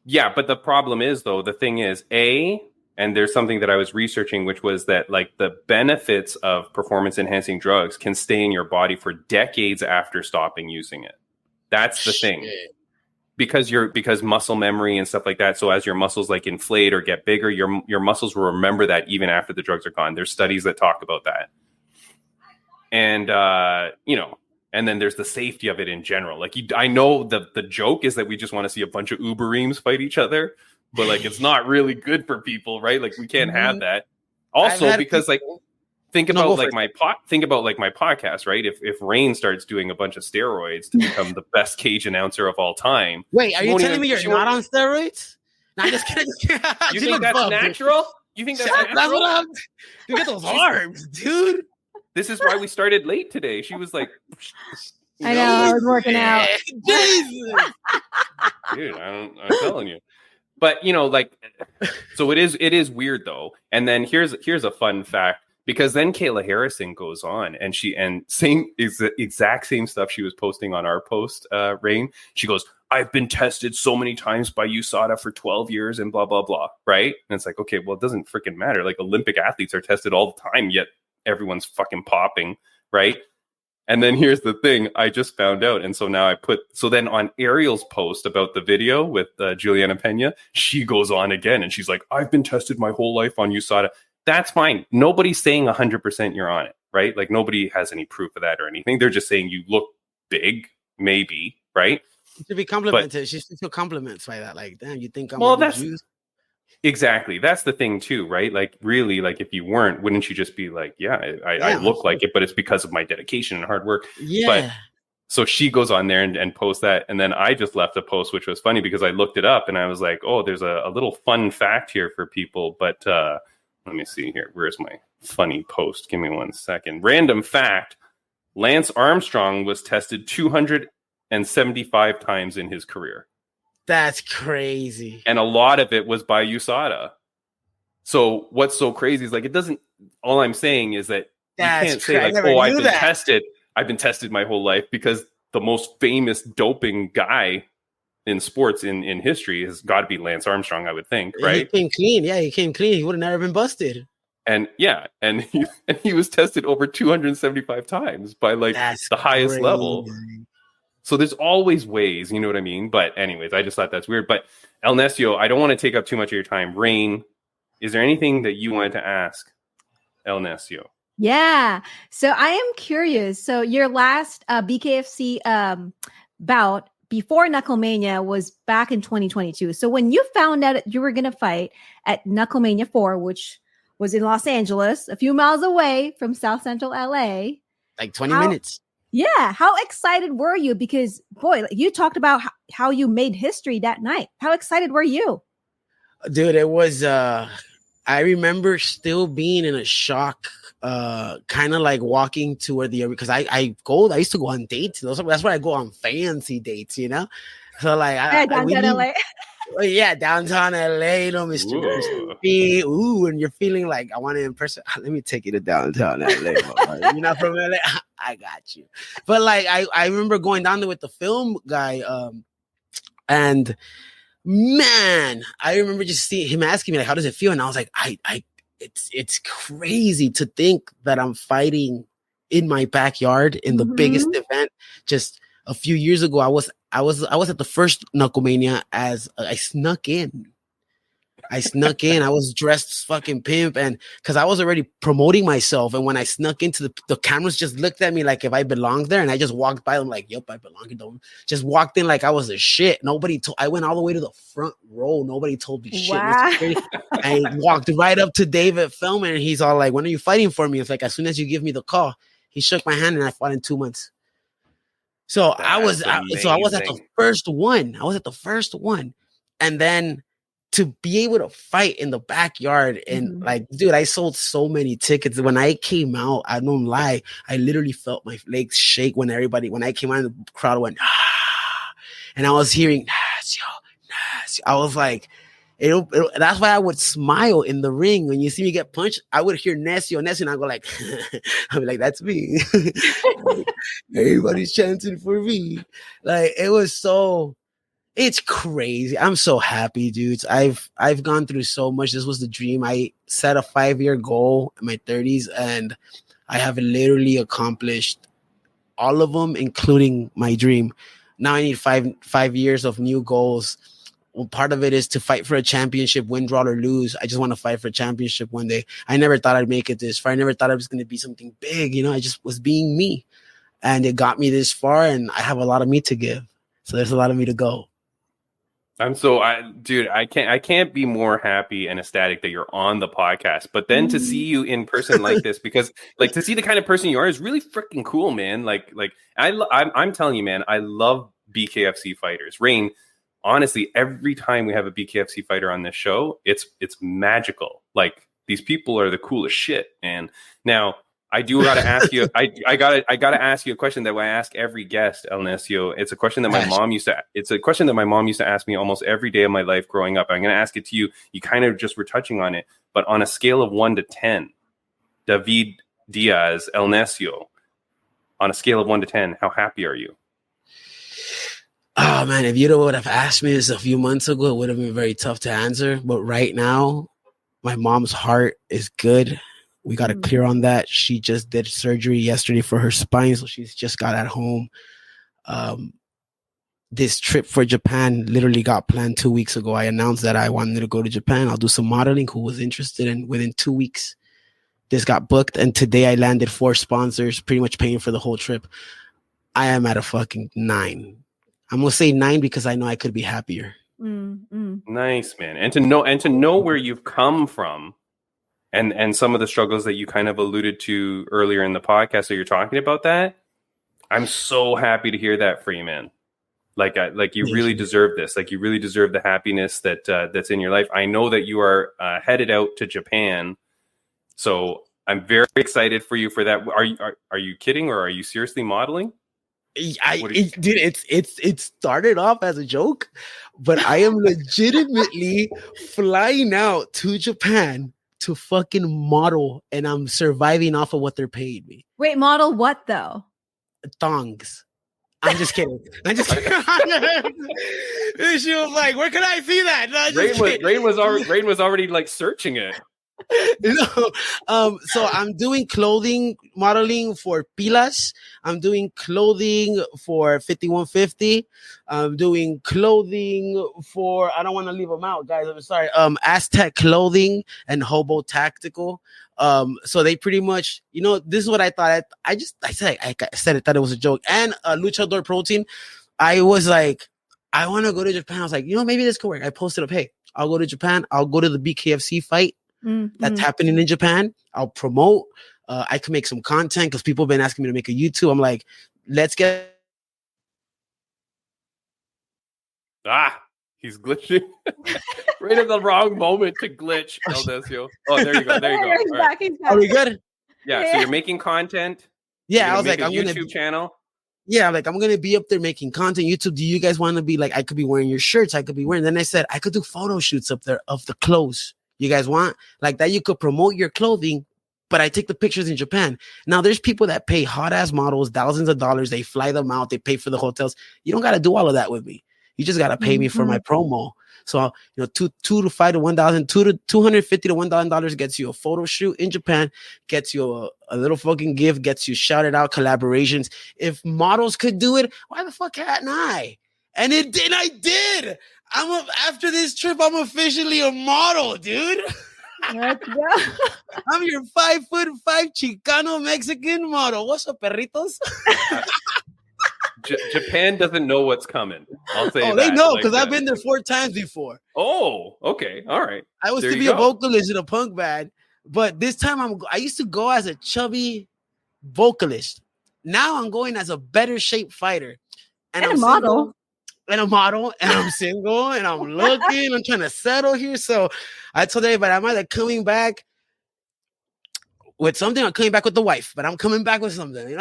yeah, but the problem is though, the thing is, and there's something that I was researching, which was that like the benefits of performance enhancing drugs can stay in your body for decades after stopping using it. That's the thing. Because muscle memory and stuff like that. So as your muscles like inflate or get bigger, your muscles will remember that even after the drugs are gone. There's studies that talk about that. And and then there's the safety of it in general. Like I know the joke is that we just want to see a bunch of Uberemes fight each other, but like it's not really good for people, right? Like we can't have that. Also, because like think about my podcast, right? If Raine starts doing a bunch of steroids to become the best cage announcer of all time.
Wait, are you telling me you're not on steroids? No, I'm just kidding.
You think that's natural? You think that's natural?
That's what I'm. You get those arms, dude.
This is why we started late today. She was like,
I know, I was working out.
Jesus.
Dude, I'm telling you. But so it is weird though. And then here's a fun fact, because then Kayla Harrison goes on and exact same stuff she was posting on our post, Raine. She goes, I've been tested so many times by USADA for 12 years and blah, blah, blah. Right. And it's like, okay, well, it doesn't freaking matter. Like Olympic athletes are tested all the time, yet everyone's fucking popping. Right. And then here's the thing I just found out. And so now then on Ariel's post about the video with Julianna Peña, she goes on again and she's like, I've been tested my whole life on USADA. That's fine. Nobody's saying 100% you're on it, right? Like nobody has any proof of that or anything. They're just saying you look big, maybe, right?
To be complimented. She still compliments by that. Like, damn, you think I'm juice?
Exactly. That's the thing too, right? Like really, like if you weren't, wouldn't you just be like, I look like it, but it's because of my dedication and hard work.
Yeah.
But so she goes on there and posts that. And then I just left a post, which was funny because I looked it up and I was like, oh, there's a little fun fact here for people. But let me see here. Where's my funny post? Give me 1 second. Random fact. Lance Armstrong was tested 275 times in his career.
That's crazy.
And a lot of it was by USADA. So what's so crazy is like, it doesn't, all I'm saying is that you can't say like, oh, I've been tested. I've been tested my whole life, because the most famous doping guy in sports in history has got to be Lance Armstrong, I would think, right?
He came clean. Yeah, he came clean. He would have never been busted.
And he was tested over 275 times by like the highest level. So there's always ways, you know what I mean? But anyways, I just thought that's weird. But El Necio, I don't want to take up too much of your time. Raine, is there anything that you wanted to ask El Necio?
Yeah. So I am curious. So your last BKFC bout before Knucklemania was back in 2022. So when you found out you were going to fight at Knucklemania 4, which was in Los Angeles, a few miles away from South Central LA.
Like 20 minutes.
Yeah. How excited were you? Because, boy, you talked about how you made history that night. How excited were you?
Dude, it was, I remember still being in a shock, kind of like walking to where because I used to go on dates. That's why I go on fancy dates, you know? So like,
downtown LA.
Yeah, downtown LA, you know, Mr. B. Ooh, and you're feeling like, I want to impress. Let me take you to downtown LA. You're not from LA? I got you. But like, I remember going down there with the film guy, and man, I remember just seeing him asking me like, how does it feel? And I was like, it's crazy to think that I'm fighting in my backyard in the biggest event. Just a few years ago, I was at the first Knucklemania I snuck in. I was dressed fucking pimp, and because I was already promoting myself. And when I snuck into the cameras just looked at me like if I belonged there, and I just walked by them like, yep, I belong to them. Just walked in like I was a shit. I went all the way to the front row. Nobody told me shit.
Wow.
I walked right up to David Feldman, and he's all like, when are you fighting for me? It's like, as soon as you give me the call. He shook my hand, and I fought in 2 months. So I was at the first one. And then to be able to fight in the backyard and like, dude, I sold so many tickets. When I came out, I don't lie, I literally felt my legs shake when I came out, the crowd went, ah, and I was hearing, Necio. I was like, that's why I would smile in the ring. When you see me get punched, I would hear Necio, and I go like, I'd be like, that's me. Everybody's chanting for me. Like, it was so, It's crazy. I'm so happy, dudes. I've gone through so much. This was the dream. I set a 5-year goal in my 30s, and I have literally accomplished all of them, including my dream. Now I need five years of new goals. Well, part of it is to fight for a championship, win, draw, or lose. I just want to fight for a championship one day. I never thought I'd make it this far. I never thought I was going to be something big. I just was being me, and it got me this far, and I have a lot of me to give. So there's a lot of me to go.
I can't be more happy and ecstatic that you're on the podcast. But then to see you in person like this, because like to see the kind of person you are is really freaking cool, man. I'm telling you, man, I love BKFC fighters. Raine, honestly, every time we have a BKFC fighter on this show, it's magical. Like, these people are the coolest shit. And now I do got to ask you. I gotta ask you a question that I ask every guest, El Necio. It's a question that my mom used to. It's a question that my mom used to ask me almost every day of my life growing up. I'm going to ask it to you. You kind of just were touching on it, but on a scale of 1 to 10, David Diaz, El Necio, on a scale of 1 to 10, how happy are you?
Oh man, if you would have asked me this a few months ago, it would have been very tough to answer. But right now, my mom's heart is good. We got to clear on that. She just did surgery yesterday for her spine, so she's just got at home. This trip for Japan literally got planned 2 weeks ago. I announced that I wanted to go to Japan. I'll do some modeling. Who was interested? And within 2 weeks, this got booked. And today I landed 4 sponsors, pretty much paying for the whole trip. I am at a fucking 9. I'm gonna say 9 because I know I could be happier.
Nice, man. And to know where you've come from. And some of the struggles that you kind of alluded to earlier in the podcast, so you're talking about that. I'm so happy to hear that for you, man. Like you really deserve this. Like, you really deserve the happiness that's in your life. I know that you are headed out to Japan, so I'm very excited for you for that. Are you kidding, or are you seriously modeling?
It started off as a joke, but I am legitimately flying out to Japan to fucking model, and I'm surviving off of what they're paying me.
Wait, model what though?
Thongs. I'm just kidding. I'm just kidding. She was like, "Where can I see that?"
Raine was already like searching it.
So I'm doing clothing modeling for Pilas. I'm doing clothing for 5150. I'm doing clothing for, I don't want to leave them out, guys. I'm sorry. Aztec Clothing and Hobo Tactical. So they pretty much, this is what I thought. I said it, thought it was a joke. And Luchador Protein. I was like, I want to go to Japan. I was like, maybe this could work. I posted up, hey, I'll go to Japan. I'll go to the BKFC fight. That's happening in Japan. I'll promote. I can make some content because people have been asking me to make a YouTube. I'm like, let's get.
He's glitching. Right at the wrong moment to glitch. El Necio. Oh, there you go.
He's back.
Are we good?
Yeah. So you're making content.
Yeah, I was like,
I'm gonna YouTube channel.
Yeah, like, I'm gonna be up there making content. YouTube. Do you guys want to be like? I could be wearing your shirts. I could be wearing. Then I said I could do photo shoots up there of the clothes. You guys want like that? You could promote your clothing, but I take the pictures in Japan. Now there's people that pay hot ass models thousands of dollars. They fly them out. They pay for the hotels. You don't got to do all of that with me. You just got to pay me for my promo. So, $2 to $5 to $1,000, $250 to $1,000 gets you a photo shoot in Japan, gets you a little fucking gift, gets you shouted out, collaborations. If models could do it, why the fuck can't I? And I did. After this trip, I'm officially a model, dude.
Let's go.
I'm your 5'5" Chicano Mexican model. What's up, perritos?
Japan doesn't know what's coming. I'll say that.
They know because I've been there 4 times before.
Oh, okay. All right.
I was to be a vocalist in a punk band, but this time I used to go as a chubby vocalist. Now I'm going as a better shaped fighter. And I'm a model. And I'm single, and I'm looking. I'm trying to settle here. So I told everybody I'm either coming back with something or coming back with the wife. But I'm coming back with something,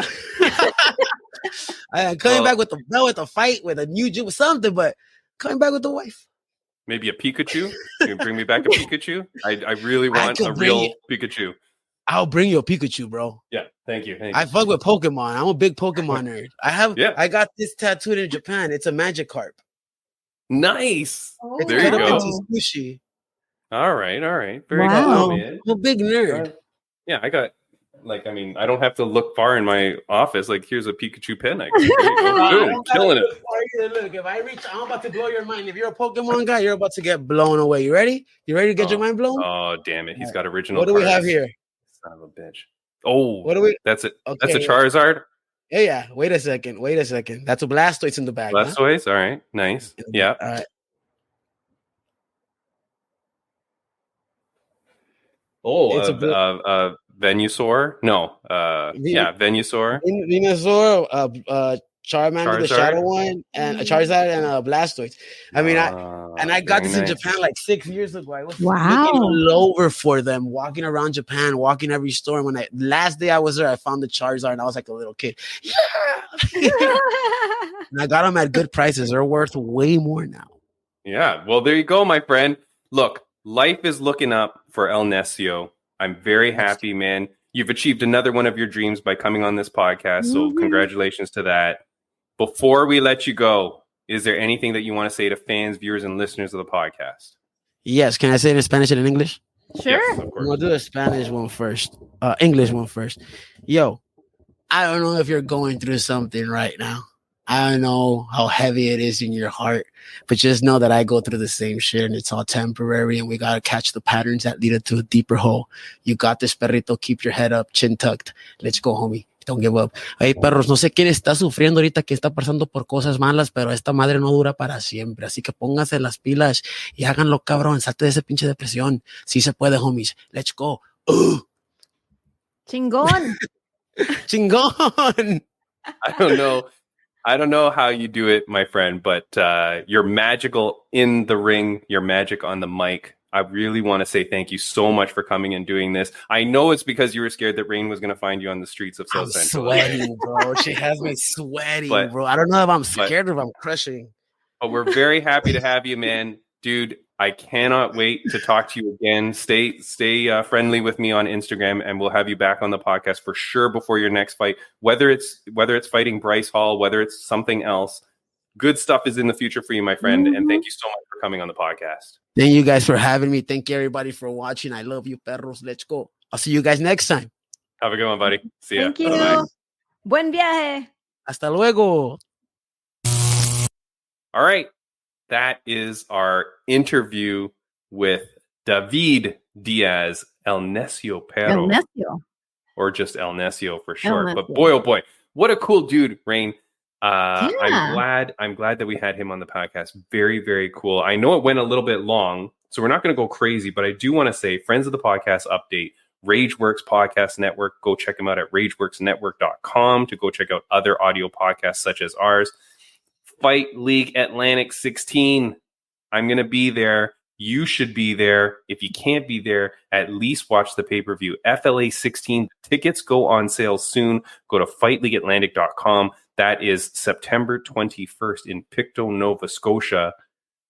I'm coming back with the belt, with a fight, with a new with something, but coming back with the wife.
Maybe a Pikachu? You can bring me back a Pikachu? I really want a real Pikachu.
I'll bring you a Pikachu, bro.
Yeah, thank you.
I fuck with Pokemon. I'm a big Pokemon nerd. I got this tattooed in Japan. It's a Magikarp.
Nice.
Oh.
It's
There you
cut up
go.
into sushi.
All right. Very
Wow.
cool, man.
I'm a big nerd.
Yeah, I got I don't have to look far in my office. Like, here's a Pikachu pen. There you go. Boom, killing it.
Look, if I reach, I'm about to blow your mind. If you're a Pokemon guy, you're about to get blown away. You ready? You ready to get your mind blown?
Oh, damn it. He's got original
What do we
cards.
have here?
Son of a bitch. Oh,
What do we?
that's it.
Okay,
That's a Charizard.
Yeah. Wait a second. That's a Blastoise in the bag.
Blastoise. All right. Nice. Yeah.
All right.
Oh,
It's a
Venusaur. No. Venusaur.
Venusaur, Charmander, the Shadow one, and a Charizard and a Blastoise. I mean, I got this in Japan like 6 years ago. I was looking all over for them, walking around Japan, walking every store. And last day I was there, I found the Charizard, and I was like a little kid. Yeah, and I got them at good prices. They're worth way more now.
Yeah. Well, there you go, my friend. Look, life is looking up for El Necio. I'm very happy, man. You've achieved another one of your dreams by coming on this podcast. So congratulations to that. Before we let you go, is there anything that you want to say to fans, viewers, and listeners of the podcast?
Yes. Can I say it in Spanish and in English?
Sure.
Yes, of course.
I'm going to do the Spanish one first. English one first. Yo, I don't know if you're going through something right now. I don't know how heavy it is in your heart, but just know that I go through the same shit and it's all temporary and we got to catch the patterns that lead to a deeper hole. You got this, perrito. Keep your head up, chin tucked. Let's go, homie. Don't give up. Hey, perros, no sé quién está sufriendo ahorita, que está pasando por cosas malas, pero esta madre no dura para siempre. Así que pónganse las pilas y háganlo, cabrón. Salte de esa pinche depresión. Sí se puede, homies. Let's go.
Chingón.
Chingón.
I don't know how you do it, my friend, but you're magical in the ring. You're magic on the mic. I really want to say thank you so much for coming and doing this. I know it's because you were scared that Raine was going to find you on the streets of South Central.
I'm sweating, bro. She has me sweating, bro. I don't know if I'm scared or if I'm crushing.
But we're very happy to have you, man. Dude, I cannot wait to talk to you again. Stay friendly with me on Instagram, and we'll have you back on the podcast for sure before your next fight. Whether it's fighting Bryce Hall, whether it's something else, good stuff is in the future for you, my friend. And thank you so much for coming on the podcast.
Thank you guys for having me. Thank you, everybody, for watching. I love you, perros. Let's go. I'll see you guys next time.
Have a good one, buddy. See ya.
Thank you.
Bye-bye.
Buen viaje.
Hasta luego.
All right. That is our interview with David Diaz, El Necio Pero.
El Necio.
Or just El Necio for short.
Necio.
But boy, oh boy, what a cool dude, Raine.
Yeah.
I'm glad that we had him on the podcast. Very, very cool. I know it went a little bit long, so we're not going to go crazy, but I do want to say, friends of the podcast update, Rageworks Podcast Network. Go check them out at rageworksnetwork.com to go check out other audio podcasts such as ours. Fight League Atlantic 16. I'm going to be there. You should be there. If you can't be there, at least watch the pay-per-view. FLA 16 tickets go on sale soon. Go to fightleagueatlantic.com. That is September 21st in Pictou, Nova Scotia.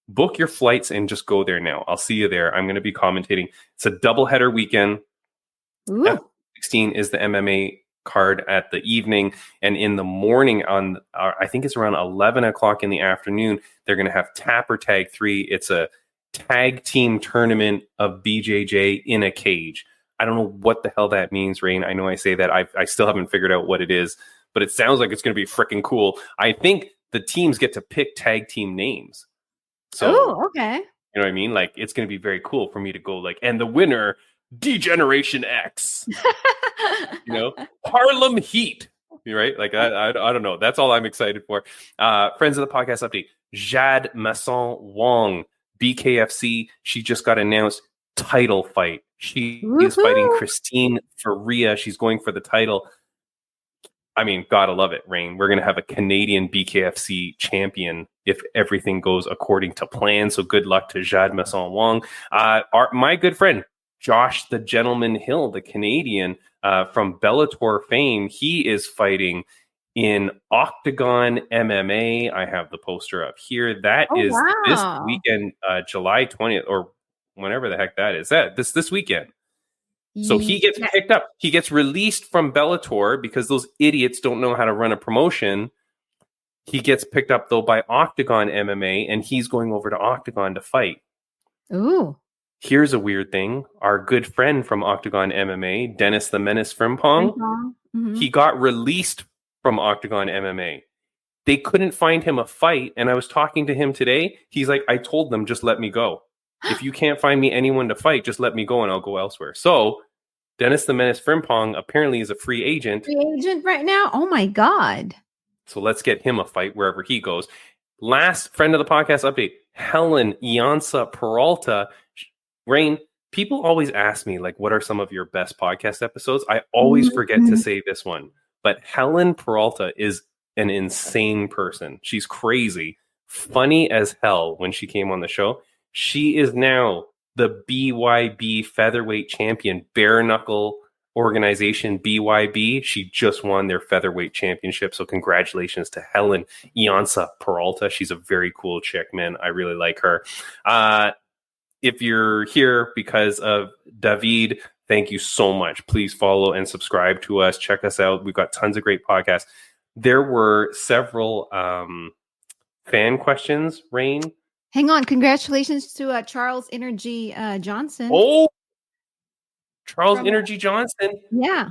Book your flights and just go there now. I'll see you there. I'm going to be commentating. It's a doubleheader weekend.
Ooh.
16 is the MMA card at the evening, and in the morning on I think it's around 11 o'clock in the afternoon, they're going to have Tapper Tag 3. It's a tag team tournament of BJJ in a cage. I don't know what the hell that means, Raine. I know I say that. I still haven't figured out what it is, but it sounds like it's going to be freaking cool. I think the teams get to pick tag team names. So,
oh, okay.
you know what I mean? Like, it's going to be very cool for me to go like, and the winner, D-Generation X. You know, Harlem Heat. Right? Like, I don't know. That's all I'm excited for. Friends of the podcast update, Jade Masson Wong, BKFC. She just got announced title fight. She is fighting Christine Faria. She's going for the title. I mean, gotta love it, Raine. We're going to have a Canadian BKFC champion if everything goes according to plan. So good luck to Jade Masson Wong. My good friend, Josh the Gentleman Hill, the Canadian from Bellator fame, he is fighting in Octagon MMA. I have the poster up here. That is this weekend, July 20th, or whenever the heck that is. This weekend. So he gets picked up. He gets released from Bellator because those idiots don't know how to run a promotion. He gets picked up, though, by Octagon MMA, and he's going over to Octagon to fight.
Ooh.
Here's a weird thing. Our good friend from Octagon MMA, Dennis the Menace Frimpong,
Mm-hmm.
he got released from Octagon MMA. They couldn't find him a fight, and I was talking to him today. He's like, I told them, just let me go. If you can't find me anyone to fight, just let me go and I'll go elsewhere. So Dennis the Menace Frimpong apparently is a free agent.
Free agent right now? Oh my God.
So let's get him a fight wherever he goes. Last friend of the podcast update, Helen Iansa Peralta. Raine, people always ask me, like, what are some of your best podcast episodes? I always forget to say this one. But Helen Peralta is an insane person. She's crazy, funny as hell when she came on the show. She is now the BYB featherweight champion, bare knuckle organization BYB. She just won their featherweight championship. So congratulations to Helen Iansa Peralta. She's a very cool chick, man. I really like her. If you're here because of David, thank you so much. Please follow and subscribe to us. Check us out. We've got tons of great podcasts. There were several fan questions, Raine.
Hang on. Congratulations to Charles Energy Johnson.
Oh, Charles Energy Johnson.
Yeah.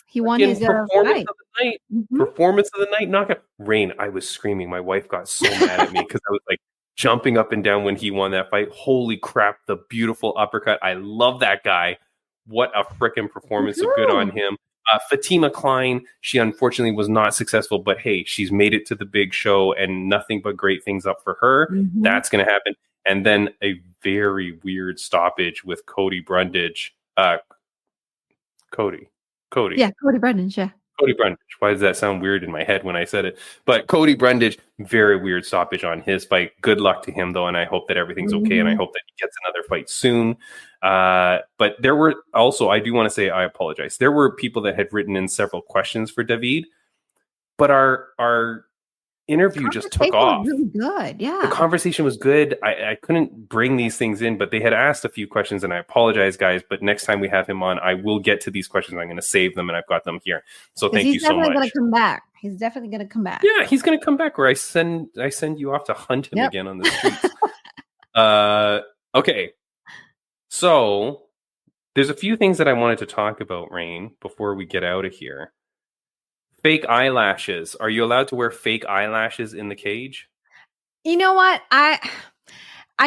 He won his
performance
fight.
of the night. Performance of the night. Knockout. Raine, I was screaming. My wife got so mad at me because I was like jumping up and down when he won that fight. Holy crap, the beautiful uppercut. I love that guy. What a freaking performance. So good on him. Fatima Klein, she unfortunately was not successful, but hey, she's made it to the big show and nothing but great things up for her. That's going to happen. And then a very weird stoppage with Cody Brundage. Cody.
Yeah, Cody Brundage, yeah.
Cody Brundage. Why does that sound weird in my head when I said it? But Cody Brundage, very weird stoppage on his fight. Good luck to him, though, and I hope that everything's okay, and I hope that he gets another fight soon. But there were also, I do want to say, I apologize. There were people that had written in several questions for David, but our interview just took off.
Really good, yeah.
The conversation was good. I couldn't bring these things in, but they had asked a few questions, and I apologize, guys. But next time we have him on, I will get to these questions. I'm going to save them, and I've got them here. So thank you so much.
He's definitely going to come back. He's definitely going to come back.
Yeah, he's going to come back, or I send you off to hunt him again on the streets. Okay. So there's a few things that I wanted to talk about, Raine, before we get out of here. Fake eyelashes. Are you allowed to wear fake eyelashes in the cage?
You know what? I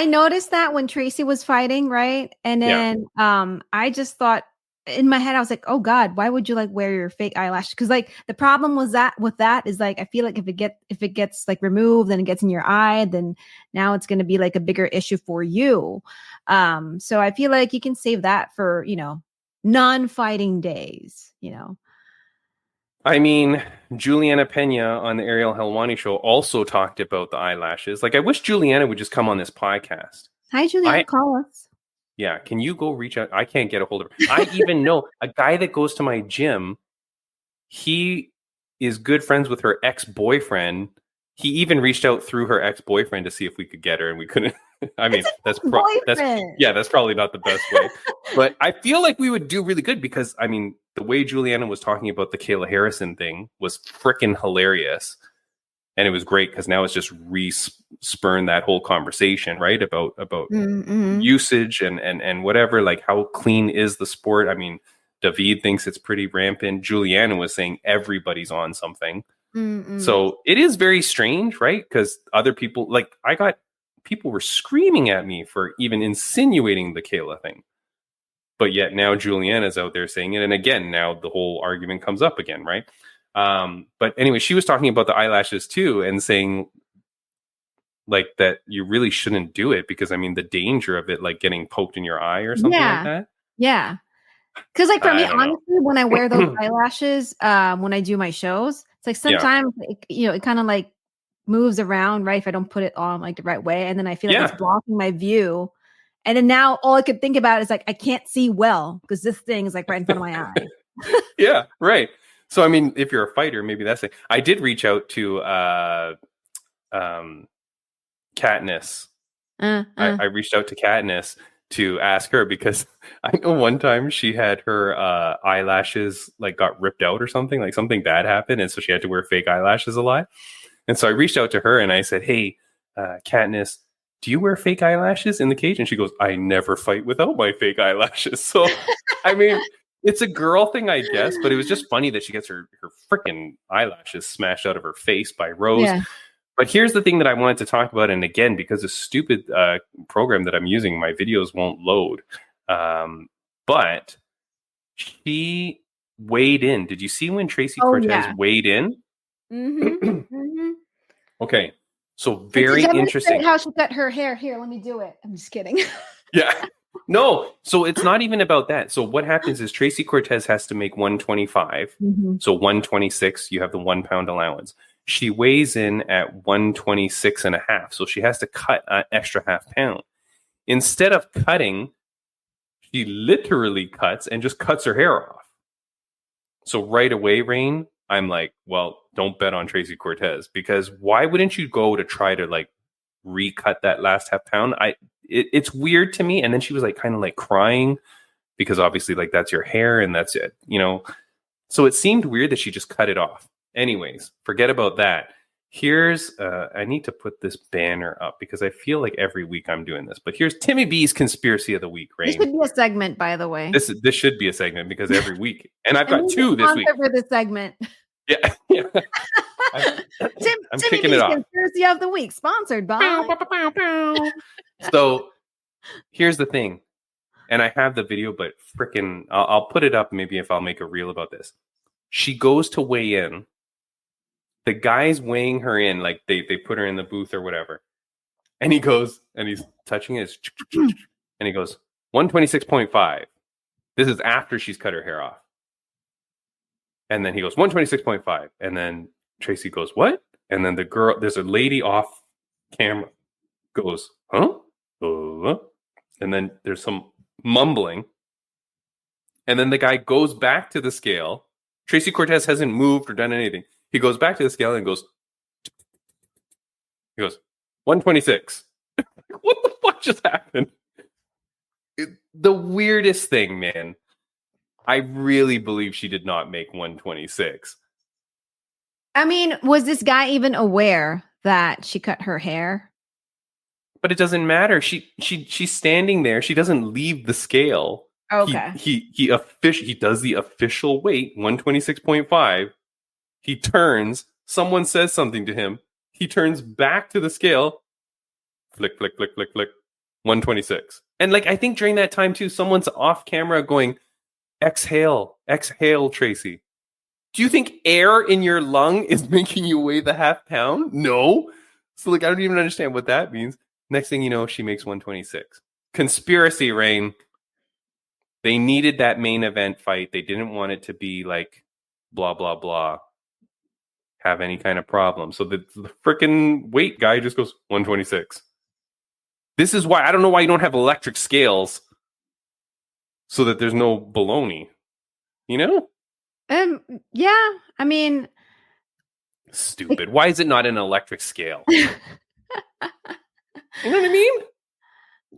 noticed that when Tracy was fighting, right? And then I just thought in my head, I was like, oh God, why would you like wear your fake eyelash? Because like the problem was that with that is like I feel like if it gets like removed and it gets in your eye, then now it's gonna be like a bigger issue for you. So I feel like you can save that for, non-fighting days,
I mean, Julianna Peña on the Ariel Helwani show also talked about the eyelashes. Like, I wish Julianna would just come on this podcast.
Hi, Julianna, call us.
Yeah, can you go reach out? I can't get a hold of her. I even know a guy that goes to my gym. He is good friends with her ex-boyfriend. He even reached out through her ex-boyfriend to see if we could get her, and we couldn't. I mean, that's probably not the best way. But I feel like we would do really good because, I mean, the way Julianna was talking about the Kayla Harrison thing was freaking hilarious. And it was great because now it's just spurned that whole conversation, right? About usage and whatever, like how clean is the sport? I mean, David thinks it's pretty rampant. Julianna was saying everybody's on something. So it is very strange, right? Because other people, like people were screaming at me for even insinuating the Kayla thing. But yet now Julianna's out there saying it. And again, now the whole argument comes up again, right? But anyway, she was talking about the eyelashes too and saying like that you really shouldn't do it because, I mean, the danger of it, like getting poked in your eye or something like that.
Yeah. Because like for me, honestly, when I wear those eyelashes, when I do my shows, it's like sometimes, it kind of like moves around, right? If I don't put it on like the right way. And then I feel like it's blocking my view. And then now all I could think about is like, I can't see well because this thing is like right in front of my eye.
Yeah, right. So, I mean, if you're a fighter, maybe that's it. I did reach out to Katniss. I reached out to Katniss to ask her because I know one time she had her eyelashes like got ripped out or something, like something bad happened. And so she had to wear fake eyelashes a lot. And so I reached out to her and I said, hey, Katniss, do you wear fake eyelashes in the cage? And she goes, I never fight without my fake eyelashes. So, I mean, it's a girl thing, I guess, but it was just funny that she gets her freaking eyelashes smashed out of her face by Rose.
Yeah.
But here's the thing that I wanted to talk about. And again, because the stupid program that I'm using, my videos won't load. But she weighed in. Did you see when Tracy Cortez weighed in?
Mm-hmm. Mm-hmm.
Okay. So very interesting.
How she cut her hair. Here, let me do it. I'm just kidding.
Yeah. No. So it's not even about that. So what happens is Tracy Cortez has to make 125.
Mm-hmm.
So 126, you have the 1 pound allowance. She weighs in at 126 and a half. So she has to cut an extra half pound. Instead of cutting, she literally cuts and just cuts her hair off. So right away, Raine, I'm like, well, don't bet on Tracy Cortez, because why wouldn't you go to try to like recut that last half pound? It's weird to me. And then she was like kind of like crying because obviously like that's your hair and that's it, you know? So it seemed weird that she just cut it off. Anyways, forget about that. Here's, I need to put this banner up because I feel like every week I'm doing this, but here's Timmy B's Conspiracy of the Week, Raine.
This should be a segment, by the way.
This should be a segment because every week, and I've got 2 this week.
For this segment.
Yeah. I'm
Timmy
kicking
B's
it off.
Conspiracy of the Week, sponsored by.
So here's the thing, and I have the video, but freaking, I'll put it up maybe if I'll make a reel about this. She goes to weigh in. The guy's weighing her in, like they put her in the booth or whatever. And he goes, and he's touching it, and he goes, 126.5. This is after she's cut her hair off. And then he goes, 126.5. And then Tracy goes, what? And then the girl, there's a lady off camera, goes, huh? And then there's some mumbling. And then the guy goes back to the scale. Tracy Cortez hasn't moved or done anything. He goes back to the scale and goes, 126. What the fuck just happened? The weirdest thing, man. I really believe she did not make 126.
I mean, was this guy even aware that she cut her hair?
But it doesn't matter. She's standing there. She doesn't leave the scale.
Okay.
He does the official weight, 126.5. He turns, someone says something to him. He turns back to the scale. Flick, flick, flick, flick, flick. 126. And like, I think during that time too, someone's off camera going, exhale, Tracy. Do you think air in your lung is making you weigh the half pound? No. So like, I don't even understand what that means. Next thing you know, she makes 126. Conspiracy, Raine. They needed that main event fight. They didn't want it to be like blah, blah, blah. Have any kind of problem. So the freaking weight guy just goes 126. This is why I don't know why you don't have electric scales so that there's no baloney. You know?
Yeah. I mean,
stupid. Why is it not an electric scale? You know what I mean?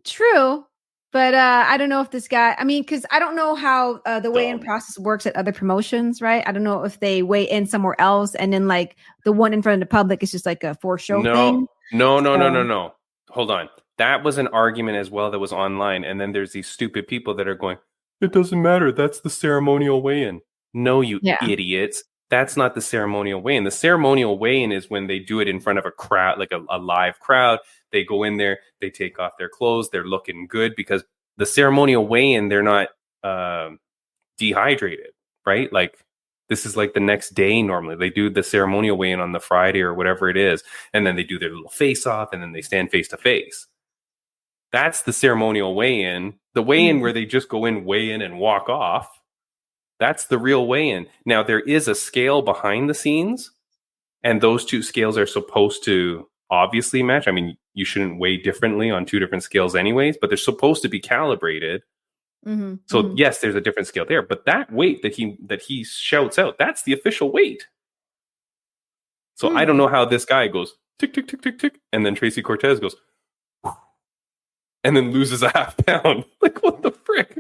True. But I don't know if this guy, I mean, because I don't know how the weigh-in process works at other promotions, right? I don't know if they weigh in somewhere else and then like the one in front of the public is just like a for-show thing.
No. Hold on. That was an argument as well that was online. And then there's these stupid people that are going, it doesn't matter. That's the ceremonial weigh-in. No, you idiots. That's not the ceremonial weigh-in. The ceremonial weigh-in is when they do it in front of a crowd, like a live crowd. They go in there, they take off their clothes, they're looking good because the ceremonial weigh-in, they're not dehydrated, right? Like this is like the next day normally. They do the ceremonial weigh-in on the Friday or whatever it is, and then they do their little face-off, and then they stand face-to-face. That's the ceremonial weigh-in. The weigh-in where they just go in, weigh in, and walk off. That's the real weigh-in. Now, there is a scale behind the scenes, and those two scales are supposed to obviously match. I mean, you shouldn't weigh differently on 2 different scales anyways, but they're supposed to be calibrated. Mm-hmm. So yes, there's a different scale there, but that weight that he shouts out, that's the official weight. So I don't know how this guy goes tick, tick, tick, tick, tick. And then Tracy Cortez goes, and then loses a half pound. Like, what the frick?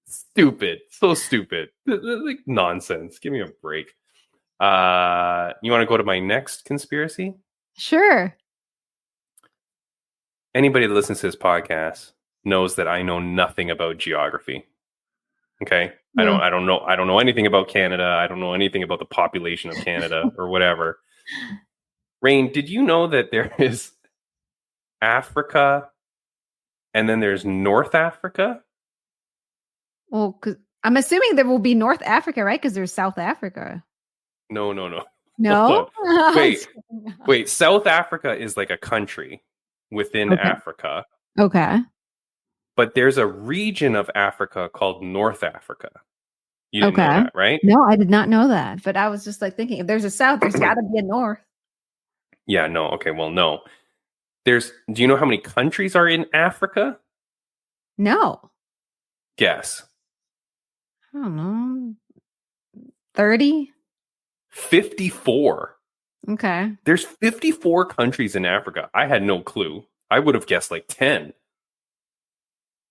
Stupid. So stupid. Like nonsense. Give me a break. You want to go to my next conspiracy?
Sure.
Anybody that listens to this podcast knows that I know nothing about geography. Okay. I don't know anything about Canada. I don't know anything about the population of Canada or whatever. Raine, did you know that there is Africa and then there's North Africa?
Well, 'cause I'm assuming there will be North Africa, right? Because there's South Africa.
No.
No?
Wait. South Africa is like a country within Africa.
Okay.
But there's a region of Africa called North Africa. You didn't know that, right?
No, I did not know that. But I was just like thinking, if there's a South, there's got to be a North.
Yeah, no. Okay, well, no. Do you know how many countries are in Africa?
No.
Guess.
I don't know. 30?
54.
Okay.
There's 54 countries in Africa. I had no clue. I would have guessed like 10.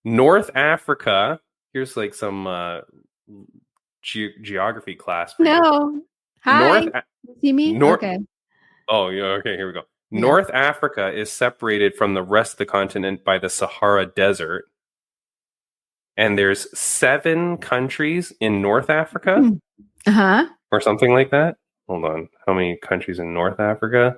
North Africa, here's like some geography class for you.
No. Hi. See me? Okay.
Oh, yeah. Okay, here we go.
Yeah.
North Africa is separated from the rest of the continent by the Sahara Desert. And there's 7 countries in North Africa.
Uh-huh.
Or something like that. Hold on. How many countries in North Africa?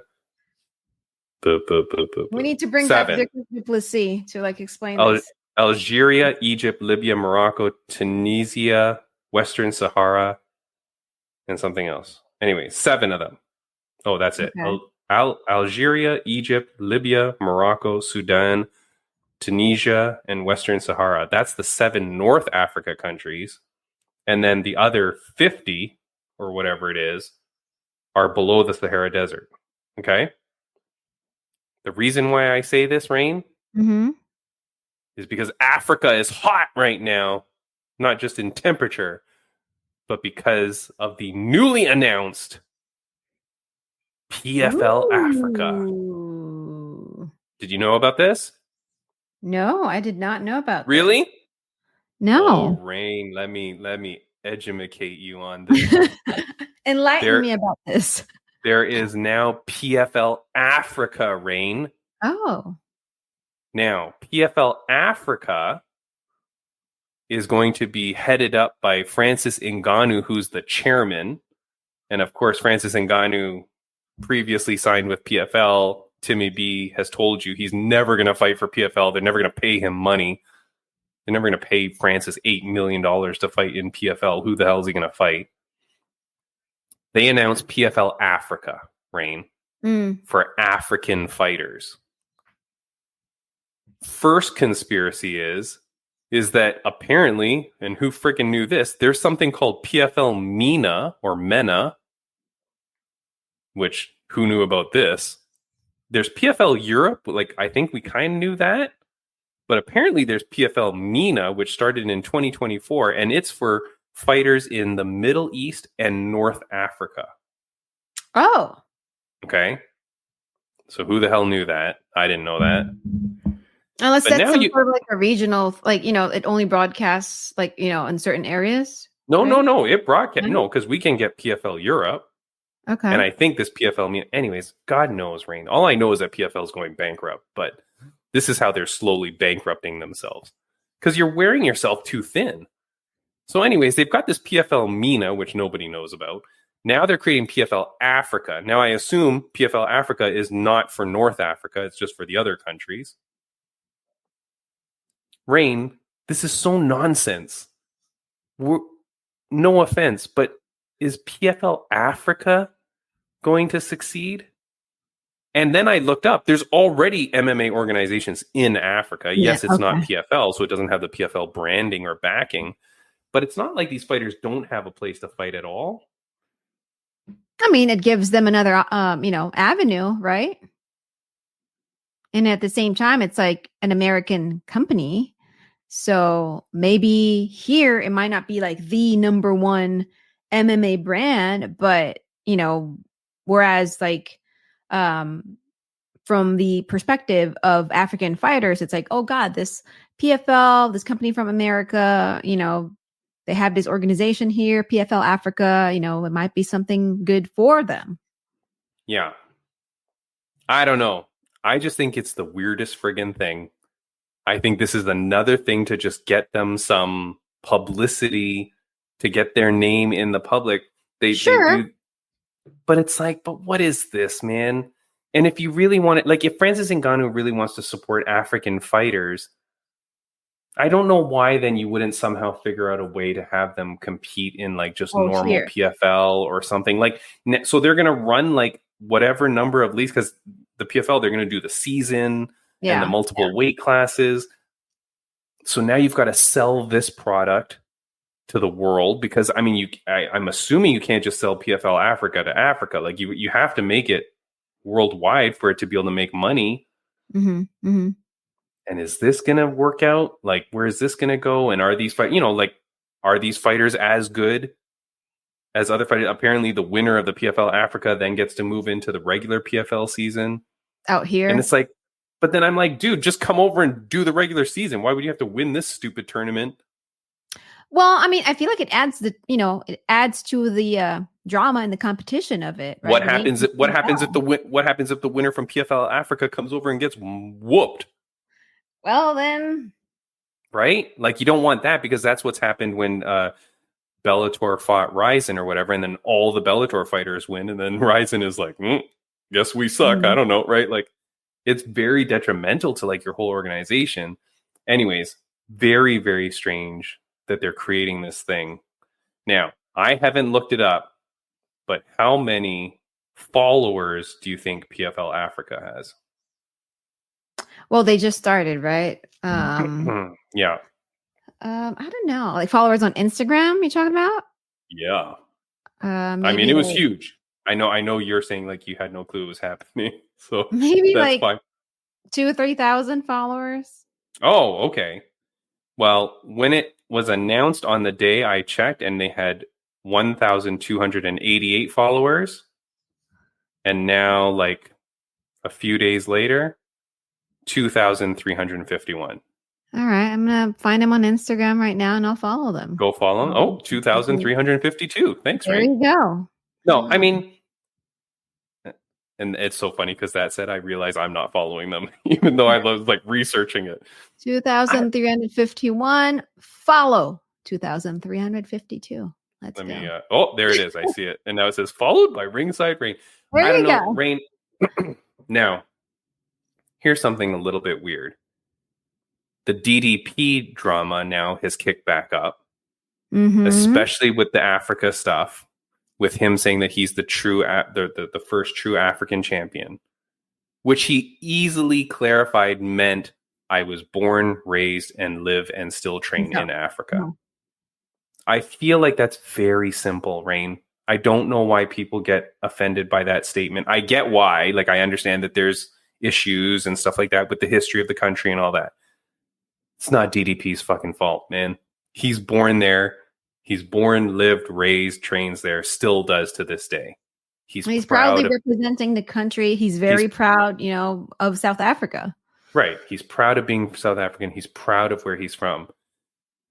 We need to bring
7.
back Duplessis to like explain this.
Algeria, Egypt, Libya, Morocco, Tunisia, Western Sahara, and something else. Anyway, 7 of them. Oh, that's it. Algeria, Egypt, Libya, Morocco, Sudan, Tunisia, and Western Sahara. That's the 7 North Africa countries. And then the other 50, or whatever it is, are below the Sahara Desert. Okay? The reason why I say this, Raine, is because Africa is hot right now, not just in temperature, but because of the newly announced PFL Africa. Did you know about this?
No, I did not know about
Really?
this. No.
Oh, Raine, let me educate you on this.
Enlighten me about this.
There is now PFL Africa, Raine.
Oh.
Now, PFL Africa is going to be headed up by Francis Ngannou, who's the chairman. And of course, Francis Ngannou previously signed with PFL. Timmy B has told you he's never going to fight for PFL. They're never going to pay him money. They're never going to pay Francis $8 million to fight in PFL. Who the hell is he going to fight? They announced PFL Africa, Raine, for African fighters. First conspiracy is that apparently, and who freaking knew this, there's something called PFL MENA or MENA, which who knew about this? There's PFL Europe, like I think we kind of knew that, but apparently there's PFL MENA, which started in 2024, and it's for fighters in the Middle East and North Africa.
Oh.
Okay. So who the hell knew that? I didn't know that.
Unless that's some sort of like a regional, like, it only broadcasts like, in certain areas.
No, right? No. It broadcasts. No, because we can get PFL Europe.
Okay.
And I think this PFL, anyways, God knows, Raine. All I know is that PFL is going bankrupt, but this is how they're slowly bankrupting themselves. Because you're wearing yourself too thin. So anyways, they've got this PFL MENA, which nobody knows about. Now they're creating PFL Africa. Now I assume PFL Africa is not for North Africa. It's just for the other countries. Raine, this is so nonsense. No offense, but is PFL Africa going to succeed? And then I looked up. There's already MMA organizations in Africa. Yes, it's not PFL, so it doesn't have the PFL branding or backing. But it's not like these fighters don't have a place to fight at all.
I mean, it gives them another, avenue, right? And at the same time, it's like an American company. So maybe here it might not be like the number one MMA brand, but, whereas like from the perspective of African fighters, it's like, oh God, this PFL, this company from America, they have this organization here, PFL Africa, you know, it might be something good for them.
Yeah. I don't know. I just think it's the weirdest friggin' thing. I think this is another thing to just get them some publicity, to get their name in the public. They do. But it's like, but what is this, man? And if you really want it, like if Francis Ngannou really wants to support African fighters, I don't know why then you wouldn't somehow figure out a way to have them compete in like just normal PFL or something. Like, so they're going to run like whatever number of leagues, because the PFL, they're going to do the season and the multiple weight classes. So now you've got to sell this product to the world, because I mean, I'm assuming you can't just sell PFL Africa to Africa. Like you have to make it worldwide for it to be able to make money.
Mm-hmm. Mm-hmm.
And is this going to work out? Like, where is this going to go? And are these are these fighters as good as other fighters? Apparently the winner of the PFL Africa then gets to move into the regular PFL season
out here.
And it's like, but then I'm like, dude, just come over and do the regular season. Why would you have to win this stupid tournament?
Well, I mean, I feel like it adds to the drama and the competition of it. Right? What happens if
the winner from PFL Africa comes over and gets whooped?
Well, then,
right? Like you don't want that, because that's what's happened when Bellator fought Ryzen or whatever, and then all the Bellator fighters win, and then Ryzen is like, guess we suck. Mm-hmm. I don't know, right? Like it's very detrimental to like your whole organization. Anyways, very, very strange that they're creating this thing. Now, I haven't looked it up, but how many followers do you think PFL Africa has?
Well, they just started, right?
Yeah.
I don't know. Like followers on Instagram, you talking about?
Yeah. I mean, it was huge. I know you're saying like you had no clue it was happening. So
maybe
that's
like
fine.
2,000 or 3,000 followers.
Oh, okay. Well, when it was announced on the day I checked, and they had 1,288 followers, and now like a few days later, 2,351. All
right, I'm gonna find them on Instagram right now, and I'll follow them.
Go follow them. Oh, 2,352. Thanks,
Raine. There you go.
No, I mean, and it's so funny because that said, I realize I'm not following them, even though I was like researching it.
2,351. Follow 2,352. Let go.
Me. Oh, there it is. I see it, and now it says followed by Ringside Raine.
I don't know,
Raine. Now, here's something a little bit weird. The DDP drama now has kicked back up, especially with the Africa stuff, with him saying that he's the first true African champion, which he easily clarified meant I was born, raised, and live and still train in Africa. No. I feel like that's very simple, Raine. I don't know why people get offended by that statement. I get why. Like, I understand that there's issues and stuff like that with the history of the country and all that. It's not DDP's fucking fault, man. He's born there. He's born, lived, raised, trains there, still does to this day. He's
proudly representing the country. He's very proud, of South Africa.
Right. He's proud of being South African. He's proud of where he's from.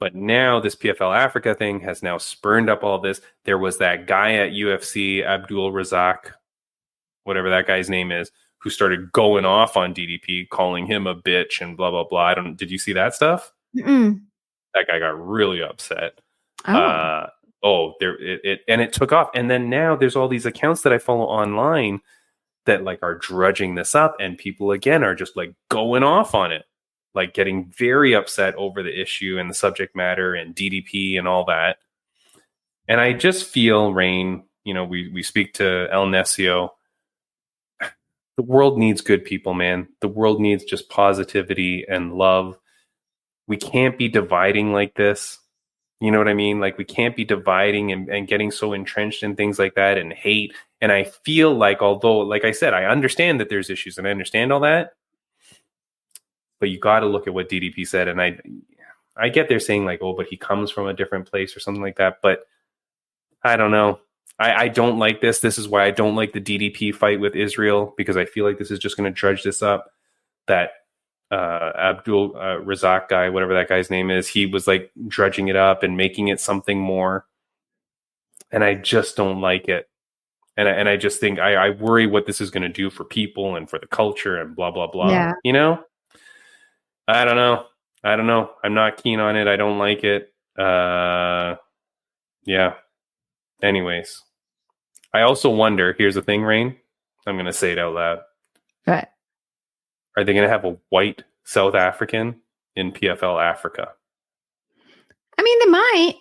But now this PFL Africa thing has now spurned up all this. There was that guy at UFC, Abdul Razak, whatever that guy's name is, who started going off on DDP, calling him a bitch and blah, blah, blah. Did you see that stuff?
Mm-mm.
That guy got really upset.
Oh.
It took off. And then now there's all these accounts that I follow online that like are drudging this up, and people again are just like going off on it, like getting very upset over the issue and the subject matter and DDP and all that. And I just feel, Raine, we speak to El Necio. The world needs good people, man. The world needs just positivity and love. We can't be dividing like this. You know what I mean? Like, we can't be dividing and getting so entrenched in things like that and hate. And I feel like, although, like I said, I understand that there's issues and I understand all that, but you got to look at what DDP said. And I get they're saying like, oh, but he comes from a different place or something like that. But I don't know. I don't like this. This is why I don't like the DDP fight with Israel, because I feel like this is just going to drudge this up. That Abdul Razak guy, whatever that guy's name is, he was like dredging it up and making it something more. And I just don't like it. And I just think I worry what this is going to do for people and for the culture and blah, blah, blah.
Yeah.
You know? I don't know. I'm not keen on it. I don't like it. Yeah. Anyways. I also wonder, here's the thing, Raine. I'm going to say it out loud.
Right.
Are they going to have a white South African in PFL Africa?
I mean, they might.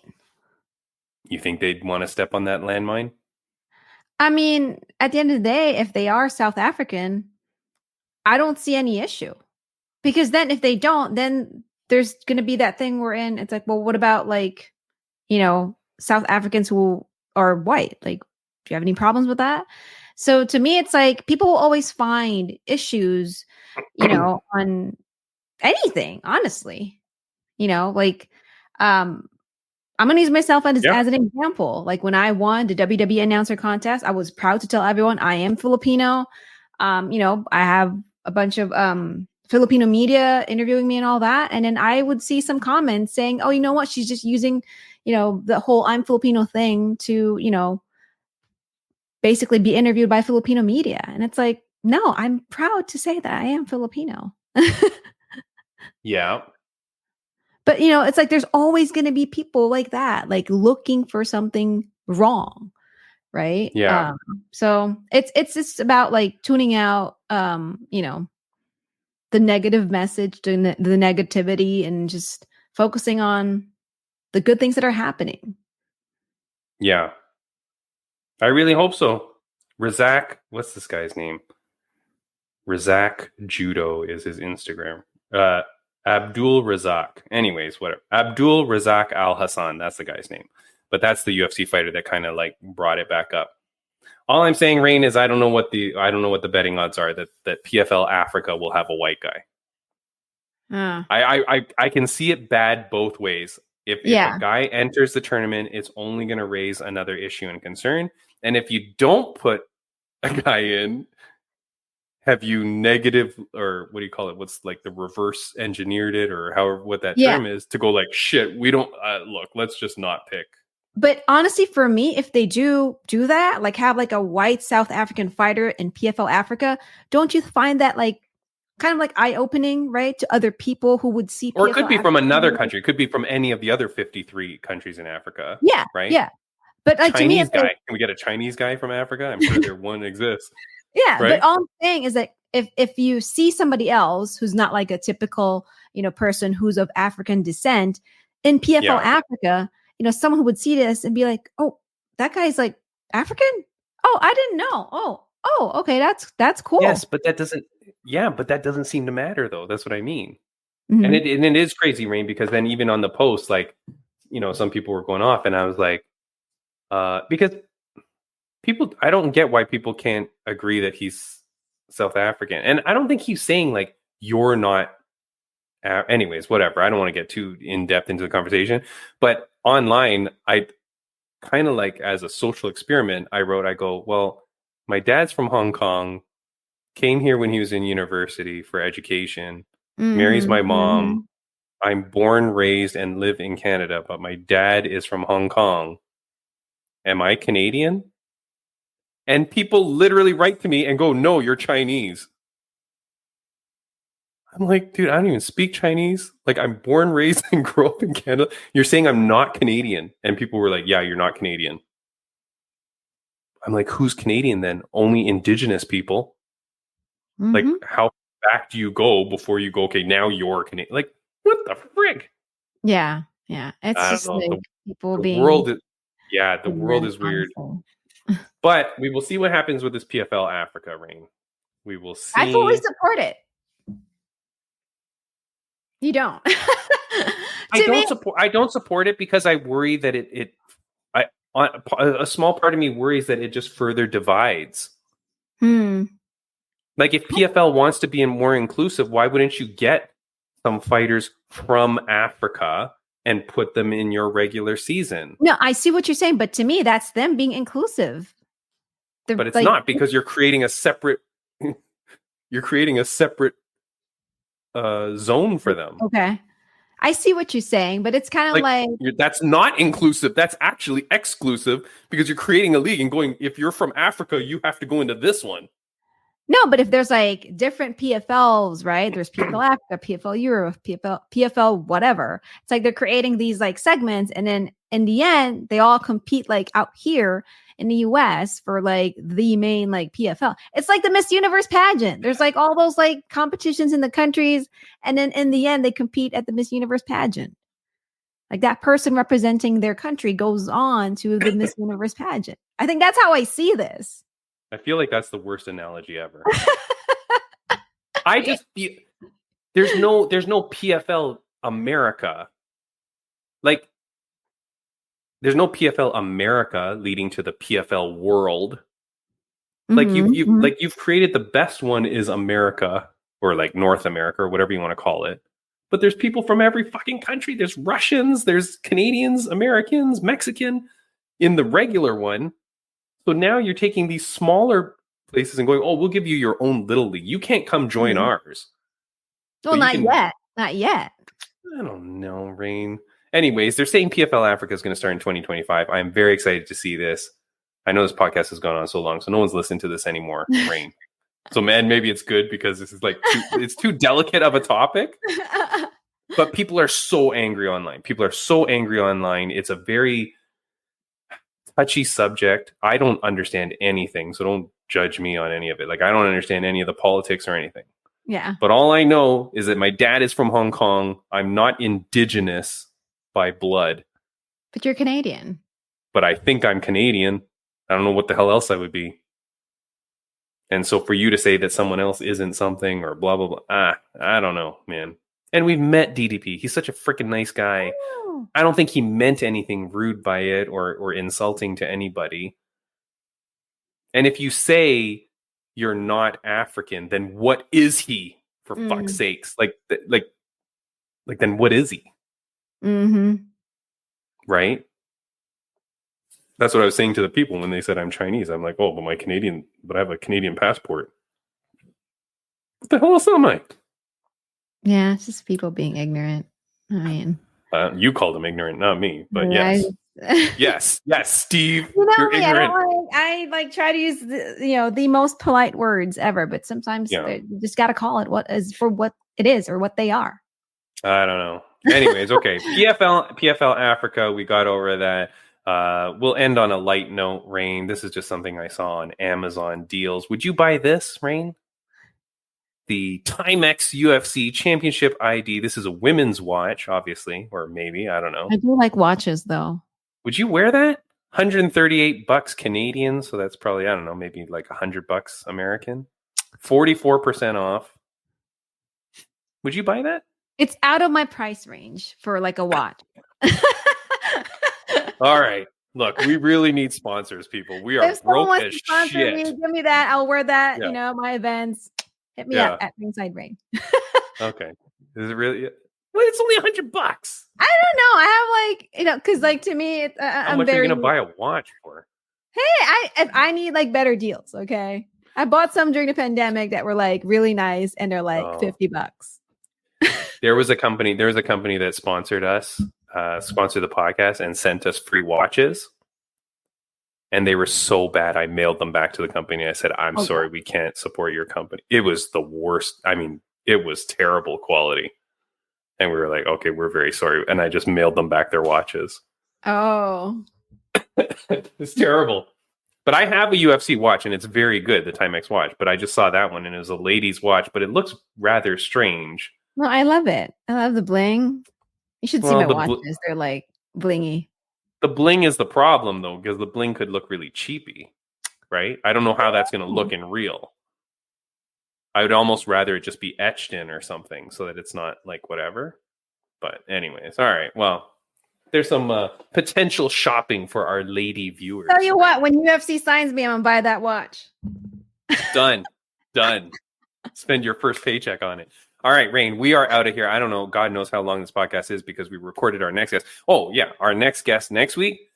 You think they'd want to step on that landmine?
I mean, at the end of the day, if they are South African, I don't see any issue. Because then if they don't, then there's going to be that thing we're in. It's like, well, what about like, you know, South Africans who are white? Like, do you have any problems with that? So to me, it's like people will always find issues, you know, on anything, honestly. You know, like, I'm going to use myself as an example. Like when I won the WWE announcer contest, I was proud to tell everyone I am Filipino. You know, I have a bunch of Filipino media interviewing me and all that. And then I would see some comments saying, oh, you know what? She's just using, you know, the whole I'm Filipino thing to, you know, basically be interviewed by Filipino media. And it's like, no, I'm proud to say that I am Filipino.
Yeah.
But, you know, it's like there's always going to be people like that, like looking for something wrong. Right.
Yeah.
So it's just about like tuning out, you know, the negative message, the negativity, and just focusing on the good things that are happening.
Yeah. I really hope so. Razak, what's this guy's name? Razak Judo is his Instagram. Abdul Razak. Anyways, whatever. Abdul Razak Al Hassan. That's the guy's name. But that's the UFC fighter that kind of like brought it back up. All I'm saying, Raine, is I don't know what the betting odds are that PFL Africa will have a white guy. I can see it bad both ways. If a guy enters the tournament, it's only going to raise another issue and concern. And if you don't put a guy in, have you negative, or what do you call it? What's like the reverse engineered it, or however what that term is, to go like, shit, we don't look, let's just not pick.
But honestly, for me, if they do that, like have like a white South African fighter in PFL Africa, don't you find that like kind of like eye-opening, right, to other people who would see?
Or it could be from another country. It could be from any of the other 53 countries in Africa.
Yeah,
right.
Yeah, but like
Chinese
to me,
guy. Can we get a Chinese guy from Africa? I'm sure there one exists.
Yeah,
right?
But all I'm saying is that if you see somebody else who's not like a typical, you know, person who's of African descent in PFL Africa, you know, someone who would see this and be like, oh, that guy's like African? Oh, I didn't know. Oh, okay, that's cool.
Yes, but that doesn't seem to matter though. That's what I mean. Mm-hmm. And it is crazy, Raine, because then even on the post, like, you know, some people were going off and I was like, because I don't get why people can't agree that he's South African. And I don't think he's saying like, you're not, anyways, whatever. I don't want to get too in depth into the conversation, but online, I kind of like as a social experiment, I go, well, my dad's from Hong Kong, came here when he was in university for education, marries my mom. I'm born, raised, and live in Canada, but my dad is from Hong Kong. Am I Canadian? And people literally write to me and go, no, you're Chinese. I'm like, dude, I don't even speak Chinese. Like, I'm born, raised, and grew up in Canada. You're saying I'm not Canadian. And people were like, yeah, you're not Canadian. I'm like, who's Canadian then? Only Indigenous people. Mm-hmm. Like, how back do you go before you go, okay, now you're Canadian? Like, what the frig?
Yeah. It's just like people being...
The world is weird. But we will see what happens with this PFL Africa, Raine. We will see.
I fully support it. You don't.
I don't support it because I worry that a small part of me worries that it just further divides. Like if PFL wants to be more inclusive, why wouldn't you get some fighters from Africa and put them in your regular season?
No, I see what you're saying, but to me, that's them being inclusive.
But it's not, because you're creating a separate zone for them.
Okay. I see what you're saying, but it's kind of like
that's not inclusive. That's actually exclusive because you're creating a league and going, if you're from Africa, you have to go into this one.
no, but if there's like different PFLs, right? There's PFL Africa, PFL Europe, PFL whatever. It's like they're creating these like segments, and then in the end, they all compete like out here in the US for like the main like PFL. It's like the Miss Universe pageant. There's like all those like competitions in the countries, and then in the end, they compete at the Miss Universe pageant. Like that person representing their country goes on to the Miss Universe pageant. I think that's how I see this.
I feel like that's the worst analogy ever. I just feel there's no PFL America. Like there's no PFL America leading to the PFL world. Like you've created the best one is America or like North America or whatever you want to call it. But there's people from every fucking country. There's Russians, there's Canadians, Americans, Mexican in the regular one. So now you're taking these smaller places and going, oh, we'll give you your own little league. You can't come join ours.
Well, not yet. Not yet.
I don't know, Raine. Anyways, they're saying PFL Africa is going to start in 2025. I'm very excited to see this. I know this podcast has gone on so long, so no one's listening to this anymore, Raine. So, man, maybe it's good because this is like it's too delicate of a topic. But people are so angry online. It's a very touchy subject. I don't understand anything, so don't judge me on any of it. Like, I don't understand any of the politics or anything.
Yeah.
But all I know is that my dad is from Hong Kong. I'm not indigenous by blood.
But you're Canadian.
But I think I'm Canadian. I don't know what the hell else I would be. And so for you to say that someone else isn't something or blah, blah, blah, I don't know, man. And we've met DDP. He's such a freaking nice guy. Oh. I don't think he meant anything rude by it or insulting to anybody. And if you say you're not African, then what is he, for fuck's sakes? Like, then what is he?
Mm-hmm.
Right? That's what I was saying to the people when they said I'm Chinese. I'm like, oh, but I have a Canadian passport. What the hell else am I?
Yeah, it's just people being ignorant. I mean,
you called them ignorant, not me. But yes, yes, Steve, you're ignorant.
I like try to use the most polite words ever, but sometimes you just got to call it what it is or what they are.
I don't know. Anyways, okay, PFL Africa, we got over that. We'll end on a light note, Raine. This is just something I saw on Amazon deals. Would you buy this, Raine? The Timex UFC Championship ID. This is a women's watch, obviously, or maybe, I don't know.
I do like watches, though.
Would you wear that? $138 Canadian, so that's probably, I don't know, maybe like $100 American. 44% off. Would you buy that?
It's out of my price range for like a watch.
All right. Look, we really need sponsors, people. We are broke as shit.
Me, give me that. I'll wear that. Yeah. My events. Hit me up at Ringside Raine.
Okay. Is it really? Well, it's only $100.
I don't know. I have because to me,
how much are you gonna buy a watch for?
Hey, if I need like better deals. Okay, I bought some during the pandemic that were like really nice, and they're like $50.
There was a company that sponsored us. Sponsored the podcast and sent us free watches, and they were so bad I mailed them back to the company. I said, I'm sorry, we can't support your company. It was the worst. I mean, it was terrible quality, and we were like, okay, we're very sorry, and I just mailed them back their watches.
Oh.
It's terrible. But I have a UFC watch, and it's very good, the Timex watch, but I just saw that one, and it was a lady's watch, but it looks rather strange.
No, I love it. I love the bling. You should see my watches. They're like blingy.
The bling is the problem, though, because the bling could look really cheapy, right? I don't know how that's going to look in real. I would almost rather it just be etched in or something so that it's not like whatever. But anyways, all right. Well, there's some potential shopping for our lady viewers.
Tell you what, when UFC signs me, I'm going to buy that watch.
Done. Spend your first paycheck on it. All right, Raine, we are out of here. I don't know. God knows how long this podcast is because we recorded our next guest. Oh, yeah. Our next guest next week,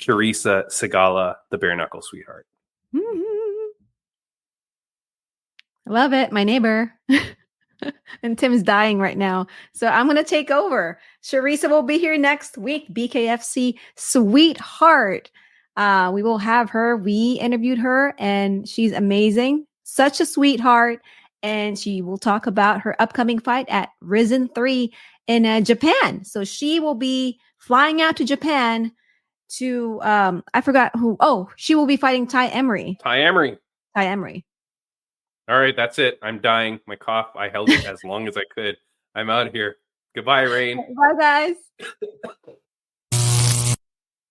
Sharisa Sigala, the bare knuckle sweetheart.
Mm-hmm. I love it. My neighbor. And Tim's dying right now. So I'm going to take over. Sharisa will be here next week. BKFC sweetheart. We will have her. We interviewed her and she's amazing. Such a sweetheart. And she will talk about her upcoming fight at Risen 3 in Japan. So she will be flying out to Japan to, I forgot who. Oh, she will be fighting Ty Emery.
Ty Emery.
All
right, that's it. I'm dying. My cough, I held it as long as I could. I'm out of here. Goodbye, Raine.
Bye, guys.